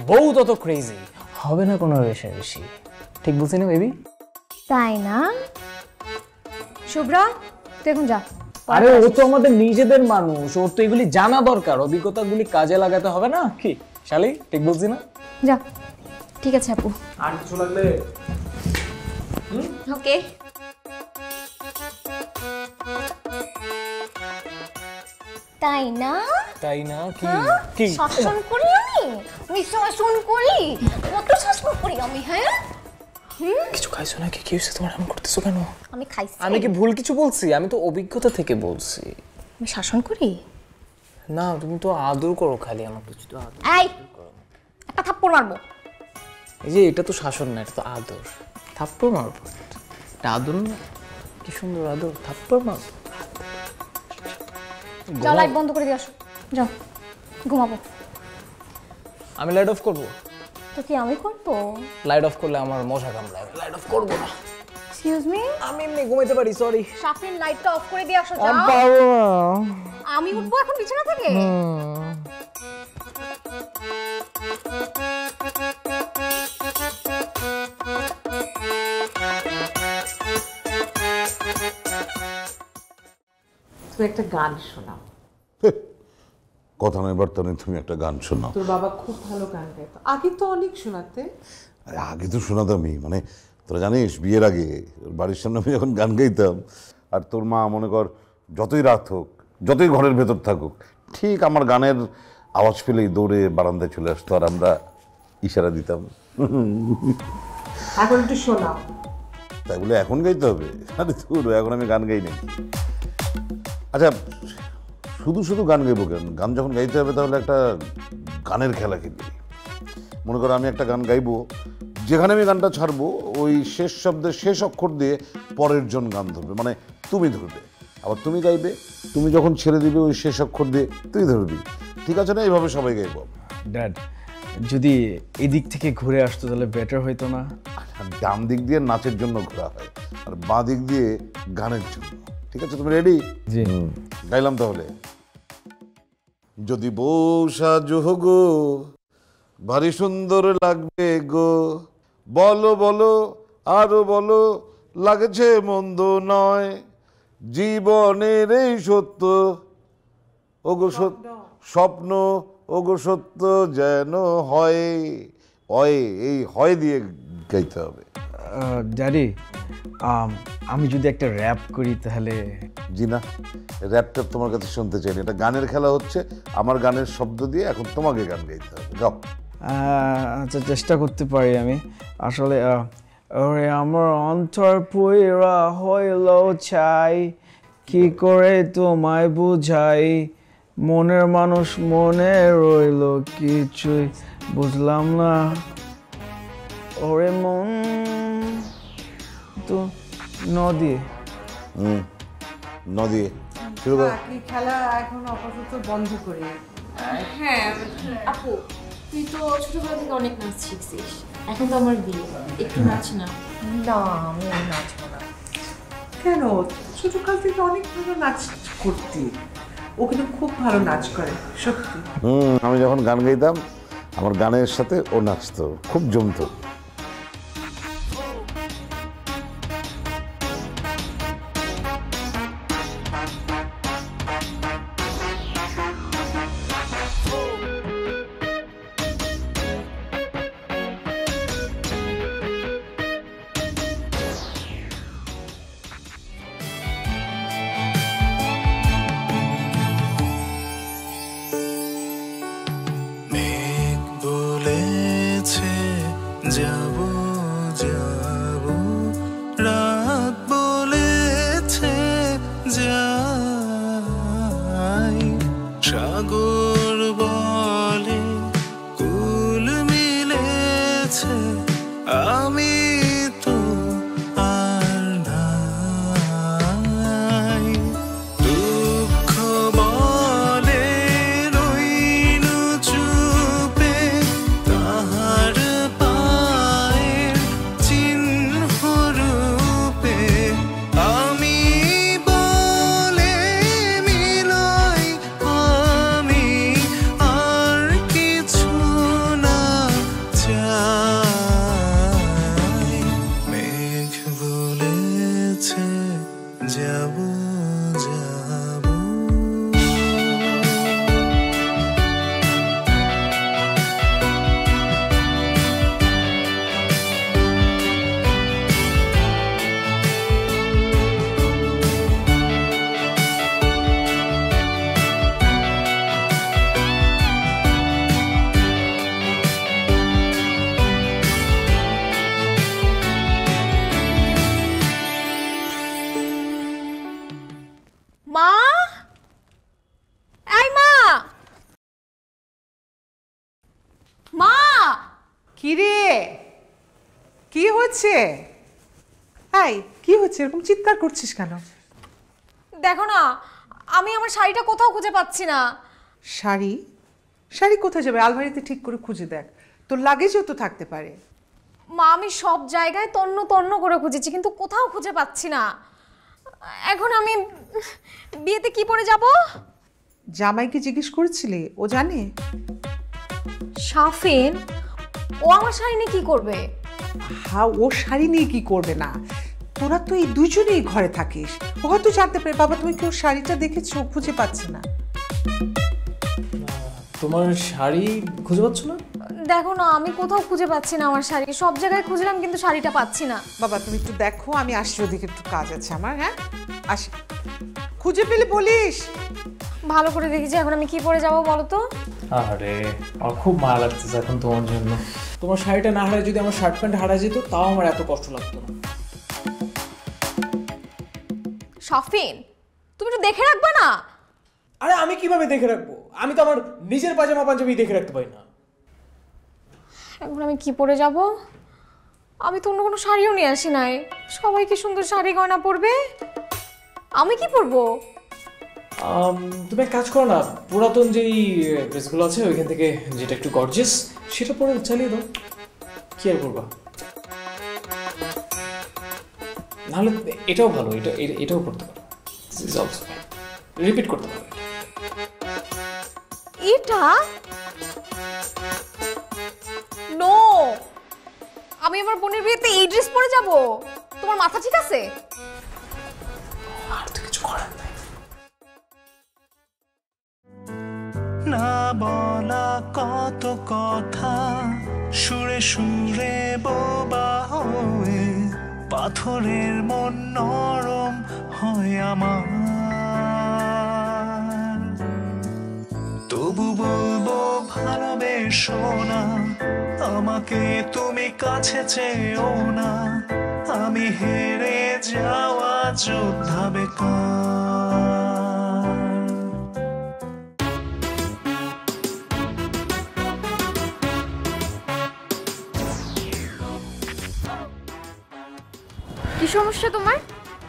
Speaker 1: বউ তত ক্রেজি হবে না কোনো রেশারেশি। ঠিক বুঝছি না বেবি?
Speaker 2: তাই না শুভ্রা? তুই এখন যা।
Speaker 1: আরে ও তো আমাদের নিজেদের মানুষ, ওর তো এগুলি জানা দরকার, অভিজ্ঞতাগুলি কাজে লাগাতে হবে না? কি শালি, ঠিক বলছি না?
Speaker 2: যা।
Speaker 9: ঠিক আছে আপু।
Speaker 1: আর কিছু লাগলে
Speaker 9: ওকে।
Speaker 2: তাই না?
Speaker 1: তাই না? কি
Speaker 2: হ্যাঁ?
Speaker 1: কি
Speaker 2: শাসন করি আমি শাসন করি, কত শাসন করি আমি। হ্যাঁ,
Speaker 1: কিছু খাইছো নাকি? কি হয়েছে তোমার, এমন করতেছো কেন?
Speaker 2: আমি খাইছি?
Speaker 1: আমি কি ভুল কিছু বলছি? আমি তো অভিজ্ঞতা থেকে বলছি।
Speaker 2: আমি শাসন করি
Speaker 1: না, তুমি তো আদর করো খালি, আমার কিছু তো আদর।
Speaker 2: এই একটা থাপ্পড় মারবো।
Speaker 1: এই যে এটা তো শাসন না, এটা তো আদর। থাপ্পড় মারবো? এটা আদর না? কি সুন্দর আদর, থাপ্পড় মারবো।
Speaker 2: যাও, লাইট বন্ধ করে দিয়ে আসো, যাও ঘুমাবো।
Speaker 1: আমি লাইট অফ করবো?
Speaker 2: তো কি আমি করবো?
Speaker 1: লাইট অফ করলে আমার মশা কামড়াবে, লাইট অফ করবো না।
Speaker 2: এক্সকিউজ মি,
Speaker 1: আমি এমনি ঘুমাইতে পারি, সরি।
Speaker 2: সাফিন লাইটটা অফ করে দিয়ে আসো। যাও। আমি উঠবো এখন বিছানা থেকে।
Speaker 5: তুমি একটা গান শোনাও।
Speaker 4: কথা নয় বার্তা নেই, তুমি একটা গান শোনাও।
Speaker 5: তোর বাবা খুব ভালো গান গাইতো, আগে তো অনেক শোনাতে।
Speaker 4: আরে আগে তো শোনাতামই, মানে তোরা জানিস বিয়ের আগে ওর বাড়ির সামনে আমি যখন গান গাইতাম, আর তোর মা মনে কর যতই রাত হোক, যতই ঘরের ভেতর থাকুক, ঠিক আমার গানের আওয়াজ পেলেই দৌড়ে বারান্দায় চলে আসতো, আর আমরা ইশারা দিতাম।
Speaker 5: এখন একটু শোনাও।
Speaker 4: তাই বলে এখন গাইতে হবে? আরে তোর এখন আমি গান গাই নাকি? আচ্ছা, শুধু শুধু গান গাইবো কেন? গান যখন গাইতে হবে তাহলে একটা গানের খেলা খেলি। মনে করো আমি একটা গান গাইবো, যেখানে আমি গানটা ছাড়বো ওই শেষ শব্দের শেষ অক্ষর দিয়ে পরের জন গান ধরবে, মানে তুমি ধরবে, আবার তুমি গাইবে, তুমি যখন ছেড়ে দিবে ওই শেষ অক্ষর দিয়ে তুই ধরবি, ঠিক আছে না? এইভাবে সবাই গাইব।
Speaker 8: ড্যাড, যদি এই দিক থেকে ঘুরে আসতো তাহলে বেটার হইতো না?
Speaker 4: ডান দিক দিয়ে নাচের জন্য ঘোরা হয়, আর বাঁ দিক দিয়ে গানের জন্য। ঠিক আছে, তুমি রেডি?
Speaker 8: জি।
Speaker 4: গাইলাম তাহলে। যদি বউ সাজো গো ভারী সুন্দর লাগবে গো, বলো বলো আরো বলো, লাগছে মন্দ নয়, জীবনের এই সত্য ওগো স্বপ্ন ওগো সত্য যেন হয়। হয়, এই হয় দিয়ে গাইতে হবে।
Speaker 8: ড্যাডি, আমি যদি একটা র্যাপ করি তাহলে?
Speaker 4: জি না, র্যাপটা তোমার কাছে শুনতে চাই না, এটা গানের খেলা হচ্ছে। আমার গানের শব্দ দিয়ে এখন তোমাকে গান গাইতে হবে, গাও।
Speaker 8: আচ্ছা, চেষ্টা করতে পারি আমি। আসলে ওরে আমার অন্তর পুইরা হইল চাই, কি করে তোমায় বুঝাই, মনের মানুষ মনে রইল কিছুই বুঝলাম না, ওরে মন তো নদী।
Speaker 4: নদী শুরু কর।
Speaker 5: খেলা এখন আপাতত বন্ধ করি।
Speaker 9: হ্যাঁ আপু, তুই তো ছোটবেলা থেকে অনেক নাচ শিখছিস, এখন তো আমার বিয়ে, একটু নাচ না।
Speaker 5: না, আমি নাচবো না। কেন? ছোটকাল থেকে অনেক ভালো নাচ করতি, ও কিন্তু খুব ভালো নাচ করে, সত্যি।
Speaker 4: আমি যখন গান গাইতাম আমার গানের সাথে ও নাচতো, খুব জমতো।
Speaker 9: মা, এই মা, মা।
Speaker 5: কি রে, কি হচ্ছে? এই কি হচ্ছে, এরকম চিৎকার করছিস কেন?
Speaker 9: দেখো না, আমি আমার শাড়িটা কোথাও খুঁজে পাচ্ছি না।
Speaker 5: শাড়ি? শাড়ি কোথায় যাবে? আলমারিতে ঠিক করে খুঁজে দেখ, তোর লাগেজও তো থাকতে পারে।
Speaker 9: মা, আমি সব জায়গায় তন্ন তন্ন করে খুঁজেছি কিন্তু কোথাও খুঁজে পাচ্ছি না। এখন আমি বিয়েতে কি পরে যাব?
Speaker 5: জামাইকে জিজ্ঞেস করেছিলি? ও জানে?
Speaker 9: শাফিন, ও আমার শাড়ি নিয়ে কি করবে?
Speaker 5: হ্যাঁ, ও শাড়ি নিয়ে কি করবে না? তোরা তো এই দুজনেই ঘরে থাকিস, ও হয়তো জানতে পারে। বাবা, তুমি কি ওর শাড়িটা দেখেছো? খুঁজে পাচ্ছে না।
Speaker 1: তোমার শাড়ি খুঁজে পাচ্ছ না?
Speaker 9: দেখো না, আমি কোথাও খুঁজে পাচ্ছি না আমার শাড়ি, সব জায়গায় খুঁজলাম কিন্তু শাড়িটা পাচ্ছি না।
Speaker 5: বাবা, তুমি একটু দেখো, আমি আসছি, ওদিকে একটু কাজ আছে আমার। হ্যাঁ, আসি, খুঁজে পেলে বলিস।
Speaker 9: ভালো করে দেখি যে এখন আমি কি পরে যাবো বলো তো।
Speaker 1: আরে আমার খুব মায়া লাগতেছে এখন তোমার জন্য। তোমার শাড়িটা না হারায় যদি আমার শার্ট প্যান্ট হারায় যেত তাও আমার এত কষ্ট লাগতো না।
Speaker 9: শাফিন, তুমি একটু দেখে রাখবে না?
Speaker 1: আরে আমি কিভাবে দেখে রাখবো? আমি তো আমার নিজের পাজামা পাঞ্জাবি দেখে রাখতে পারি না।
Speaker 9: এখন আমি কি পরে যাব? আমি তো অন্য কোনো শাড়িও নিয়ে আসি নাই। সবাই কি সুন্দর শাড়ি গয়না পরবে, আমি কি পরবো?
Speaker 1: তুমি এক কাজ করো না, পুরাতন যেই ড্রেসগুলো আছে ওইখান থেকে যেটা একটু গর্জিয়াস সেটা পরে চালিয়ে দাও, কি আর করবা। নাহলে এটাও ভালো, এটাও করতে পারো, রিপিট করতে পারো।
Speaker 9: এটা নো, আমি আমার বোনের বিয়েতে এই ড্রেস পরে যাব? তোমার মাথা ঠিক আছে?
Speaker 1: আর তো কিছু করার নাই।
Speaker 10: না বলা কত কথা সুরে সুরে বোবা হয়ে পাথরের মন নরম হয় আমার, তবু বলবো ভালোবেসো না আমাকে তুমি কাছে চেয়েও না, আমি হেরে যাওয়া যোদ্ধা বেকার।
Speaker 9: কি সমস্যা তোমার?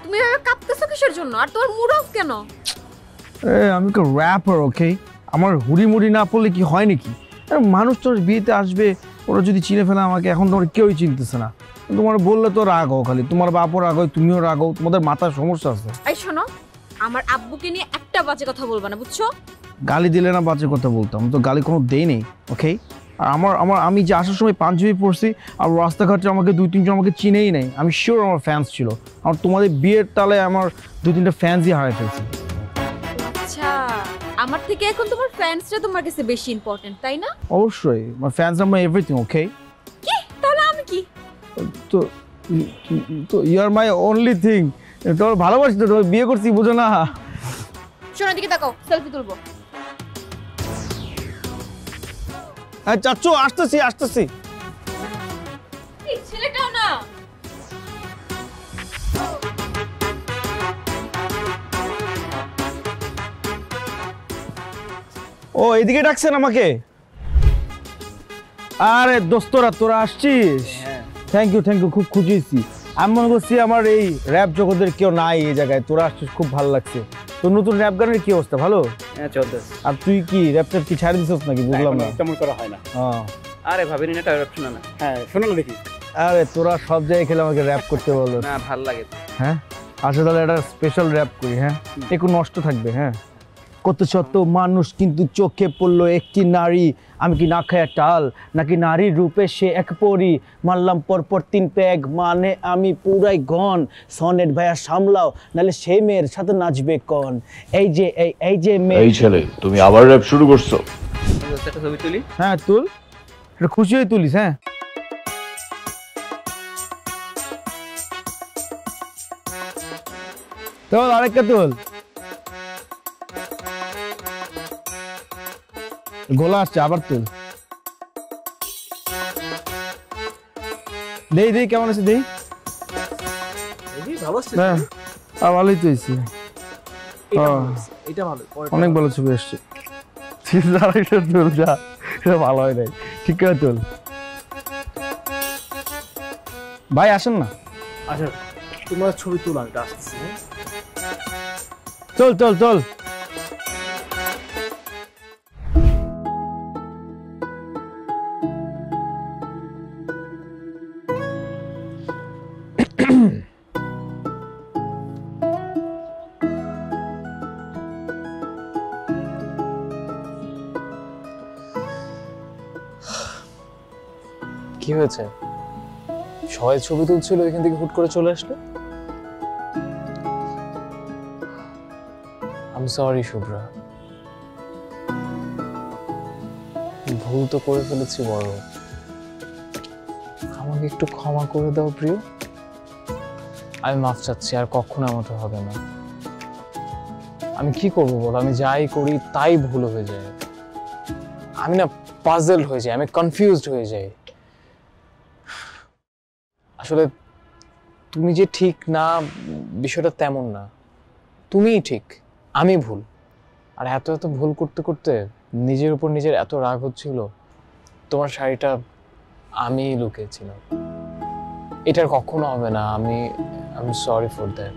Speaker 9: তুমি এভাবে কাঁপতেছো কিসের জন্য? আর তোমার মুড অফ কেন?
Speaker 8: আমি তো র্যাপার, ওকে? আমার হুড়ি মুড়ি না পড়লে কি হয় নাকি? মানুষ তোর বিয়েতে আসবে, ওরা যদি চিনে ফেলে আমাকে, এখন তোমার কেউই চিনতেছে না। তোমার বললে তো রাগ হও, খালি তোমার বাপও রাগ হয়, তুমিও রাগ হও, তোমাদের মাথার সমস্যা আছে।
Speaker 11: এই শোনো, আমার আব্বুকে নিয়ে একটা বাজে কথা বলবা না, বুঝছো?
Speaker 8: গালি দিলে না বাজে কথা বলতাম, তো গালি কোনো দেই নেই, ওকে? আর আমি যে আসার সময় পাঞ্জাবি পরছি আর রাস্তাঘাটে আমাকে 2-3 জন আমাকে চিনেই নেই, আমি শিওর আমার ফ্যান্স ছিল। আর তোমাদের বিয়ের তালে আমার 2-3টা ফ্যান্সই হারাই ফেলছি।
Speaker 11: আচ্ছা, আমার থেকে এখন তোমার ফ্যান্সরা তোমার কাছে বেশি ইম্পর্টেন্ট, তাই না?
Speaker 8: অবশ্যই, আমার ফ্যান্স আর মাই এভরিথিং, ওকে?
Speaker 11: কি? তাহলে আমি কি?
Speaker 8: তো you are my only thing. তোর ভালোবাসি তো, তোর বিয়ে করছি, বুঝো না?
Speaker 11: শোনো, দিকে তাকাও, সেলফি তুলবো।
Speaker 8: চাচ্চু, আসতেছি।
Speaker 11: এই ছেলেটাও না।
Speaker 8: ও, এদিকে ডাকছেন আমাকে? আরে দোস্তরা, তোরা আসছিস? থ্যাংক ইউ, খুব খুশি হয়েছি। আমি মনে করছি আমার এই র্যাপ জগতের কেউ নাই এই জায়গায়, তোরা আসছিস, খুব ভালো লাগছে। তোর নতুন র্যাপ গানের কি অবস্থা? ভালো?
Speaker 12: হ্যাঁ, চলতেছে।
Speaker 8: আর তুই কি র্যাপটা কি ছাড়ি দিছিস নাকি? বুঝলাম না,
Speaker 12: তেমন করা হয় না। আরে ভাবিনি না, র্যাপ শোনা না। হ্যাঁ, শোনো না দেখি।
Speaker 8: আরে তোরা সব জায়গায় খেলে আমাকে র্যাপ করতে বলো
Speaker 12: না, ভাল লাগে।
Speaker 8: হ্যাঁ, আচ্ছা তাহলে একটা স্পেশাল র্যাপ করি। হ্যাঁ, একটু নষ্ট থাকবে। হ্যাঁ, কত শত মানুষ কিন্তু চোখে পড়লো একটি নারী, আমি কি না খায়া টাল নাকি নারীর রূপে সে এক পরি, মারলাম পরপর 3 প্যাগ, মানে আমি পুরাই গন, সনেট ভাইয়া সামলাও নাহলে সেই মেয়ের সাথে নাচবে কোন। এই যে মেয়ে।
Speaker 4: এই ছেলে, তুমি আবার র্যাপ শুরু করছো?
Speaker 12: একটা ছবি তুলি।
Speaker 8: হ্যাঁ তুল, এটা খুশি হয়ে তুলিস। হ্যাঁ, তোল আরেকটা তোল। গোলা আসছে, আবার তুল। দেই কেমন আছে? দেই
Speaker 12: ভালো আছে।
Speaker 8: হ্যাঁ, ভালোই তো হয়েছে।
Speaker 12: এটা ভালো,
Speaker 8: অনেক ভালো ছবি আসছে। আরেকটা তুল, যা, এটা ভালো হয় নাই, ঠিক করে তুল। ভাই আসেন না।
Speaker 12: আচ্ছা, তোমরা ছবি তোলা, এটা আসতেছি।
Speaker 8: চল।
Speaker 1: কি হয়েছে? সবাই ছবি তুলছিল, এখান থেকে হুট করে চলে আসলে? আই এম সরি শুভ্রা, ভুল তো করে ফেলেছি বড়, আমাকে একটু ক্ষমা করে দাও প্রিয়। আমি মাফ চাচ্ছি, আর কখনো এমনটা হবে না। আমি কি করবো বল, আমি যাই করি তাই ভুল হয়ে যায়। আমি না পাজল হয়ে যাই, আমি কনফিউজড হয়ে যাই। আসলে তুমি যে ঠিক না, বিষয়টা তেমন না। তুমিই ঠিক, আমি ভুল। আর এত ভুল করতে করতে নিজের উপর নিজের এত রাগ হচ্ছিল, তোমার শাড়িটা আমি লুকিয়েছিলাম। এটার কখনো হবে না। I am sorry for that.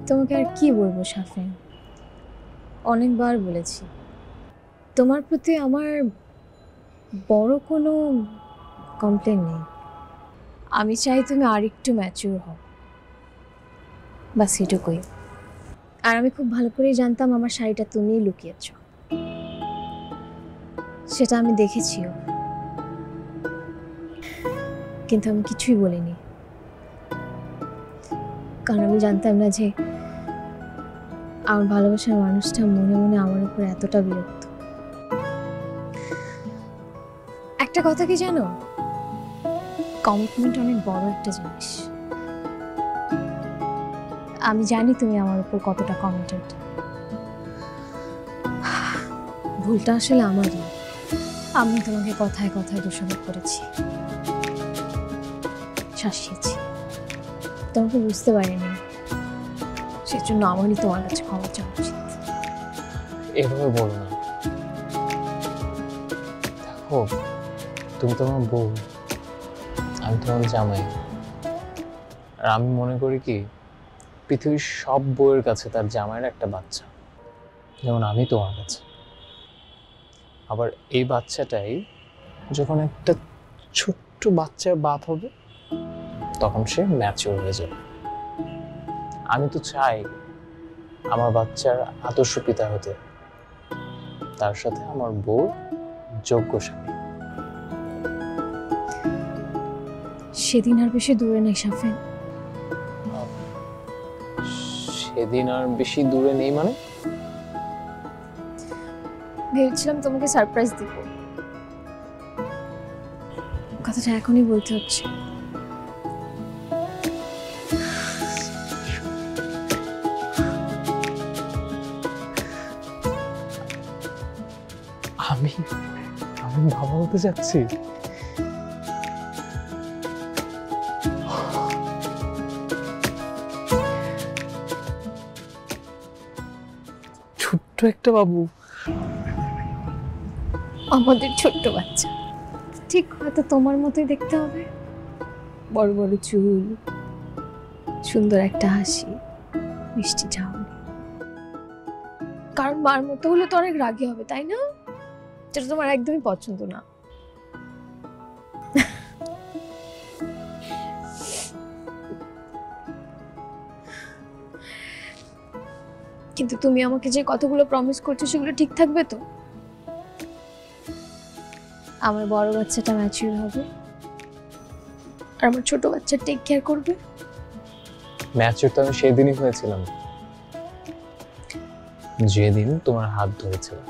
Speaker 2: তোমাকে আর কি বলবো সাফিন, অনেকবার বলেছি তোমার প্রতি আমার বড় কোনো কমপ্লেন নেই। আমি চাই তুমি আর একটু ম্যাচিউর হও, বাস এটুকুই। আর আমি খুব ভালো করেই জানতাম আমার শাড়িটা তুমিই লুকিয়েছ, সেটা আমি দেখেছিও, কিন্তু আমি কিছুই বলিনি, কারণ আমি জানতাম না যে আমার ভালোবাসার মানুষটা মনে মনে আমার উপর এতটা বিরক্ত। একটা কথা কি জানো, কমিটমেন্ট অনেক বড় একটা জিনিস। আমি জানি তুমি আমার উপর কতটা কমিটেড। ভুলটা আসলে আমারই, আমি তোমাকে কথায় কথায় দোষারোপ করেছি, শাসিয়েছি, তোমাকে বুঝতে পারিনি, সেজন্য আমারই তোমার কাছে ক্ষমা চাওয়া উচিত।
Speaker 1: এভাবে বলো না, দেখো তুমি তোমার বউ, আমি তোমার জামাই। আর আমি মনে করি কি, পৃথিবীর সব বউয়ের কাছে তার জামাইয়ের একটা বাচ্চা, যেমন আমি তোমার কাছে। আবার এই বাচ্চাটাই যখন একটা ছোট্ট বাচ্চার বাপ হবে, তখন সে ম্যাচিওর হয়ে যাবে। আমি তো চাই আমার বাচ্চার আদর্শ পিতা হতে, তার সাথে আমার বউ যোগ্য স্বামী।
Speaker 2: সেদিন আর বেশি দূরে নেই সাফিন।
Speaker 1: সেদিন আর বেশি দূরে নেই মানে?
Speaker 2: ভেবেছিলাম তোমাকে সারপ্রাইজ দিব, কথাটা এখনই বলতে হচ্ছে।
Speaker 1: আমি বাবা হতে যাচ্ছি। ছোট্ট একটা বাবু,
Speaker 2: আমাদের ছোট্ট বাচ্চা, ঠিক হয়তো তোমার মতোই দেখতে হবে, বড় বড় চুল, সুন্দর একটা হাসি, মিষ্টি চাউনি। কারণ মার মতো হলে তো অনেক রাগী হবে, তাই না? যেটা তোমার একদমই পছন্দ না। কিন্তু তুমি আমাকে যে কতগুলো প্রমিস করছো সেগুলো ঠিক থাকবে তো? আমার বড় বাচ্চাটা ম্যাচিউর হবে আর আমার ছোট বাচ্চা টেক কেয়ার করবে।
Speaker 1: ম্যাচিউর তো আমি সেদিনই হয়েছিলাম, যেদিন তোমার হাত ধরেছিলাম,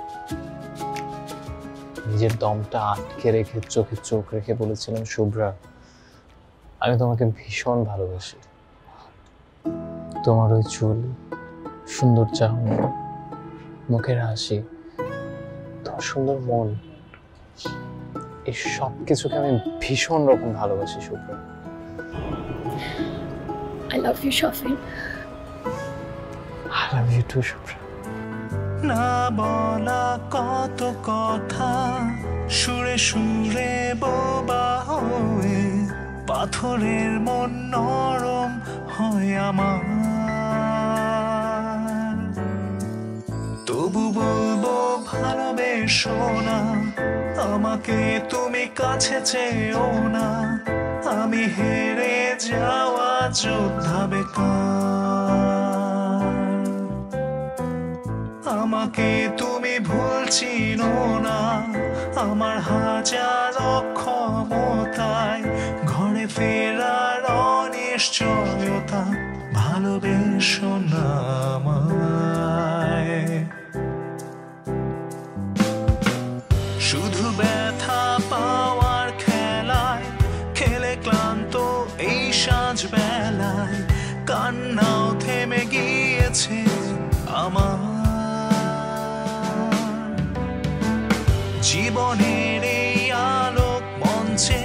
Speaker 1: নিজের দমটা আটকে রেখে চোখে চোখ রেখে বলেছিলাম, শুভ্রা আমি তোমাকে ভীষণ ভালোবাসি। তোমার ওই চুল, সুন্দর চাহনি, মুখের হাসি, তোমার সুন্দর মন, এই সব কিছুকে আমি ভীষণ রকম ভালোবাসি Shubhra.
Speaker 2: I love you, Shafin.
Speaker 1: I love you too, Shubhra.
Speaker 10: না বলা কত কথা সুরে সুরে বোবা হয়ে, পাথরের মন নরম হয় আমার। তবু বলবো ভালোবেসো না আমাকে, তুমি কাছে চেয়েও না, আমি হেরে যাওয়া যোদ্ধা বেকার। আমাকে তুমি ভুল চিনো না, আমার হাজার অক্ষমতায় ঘরে ফেরার অনিশ্চয়তা, ভালোবেসো না আমায়। শুধু ব্যথা পাওয়ার খেলায় খেলে ক্লান্ত এই সাঁঝ বেলায়, কান্নাও থেমে গিয়েছে আমার। জীবনের এই আলোক মঞ্চে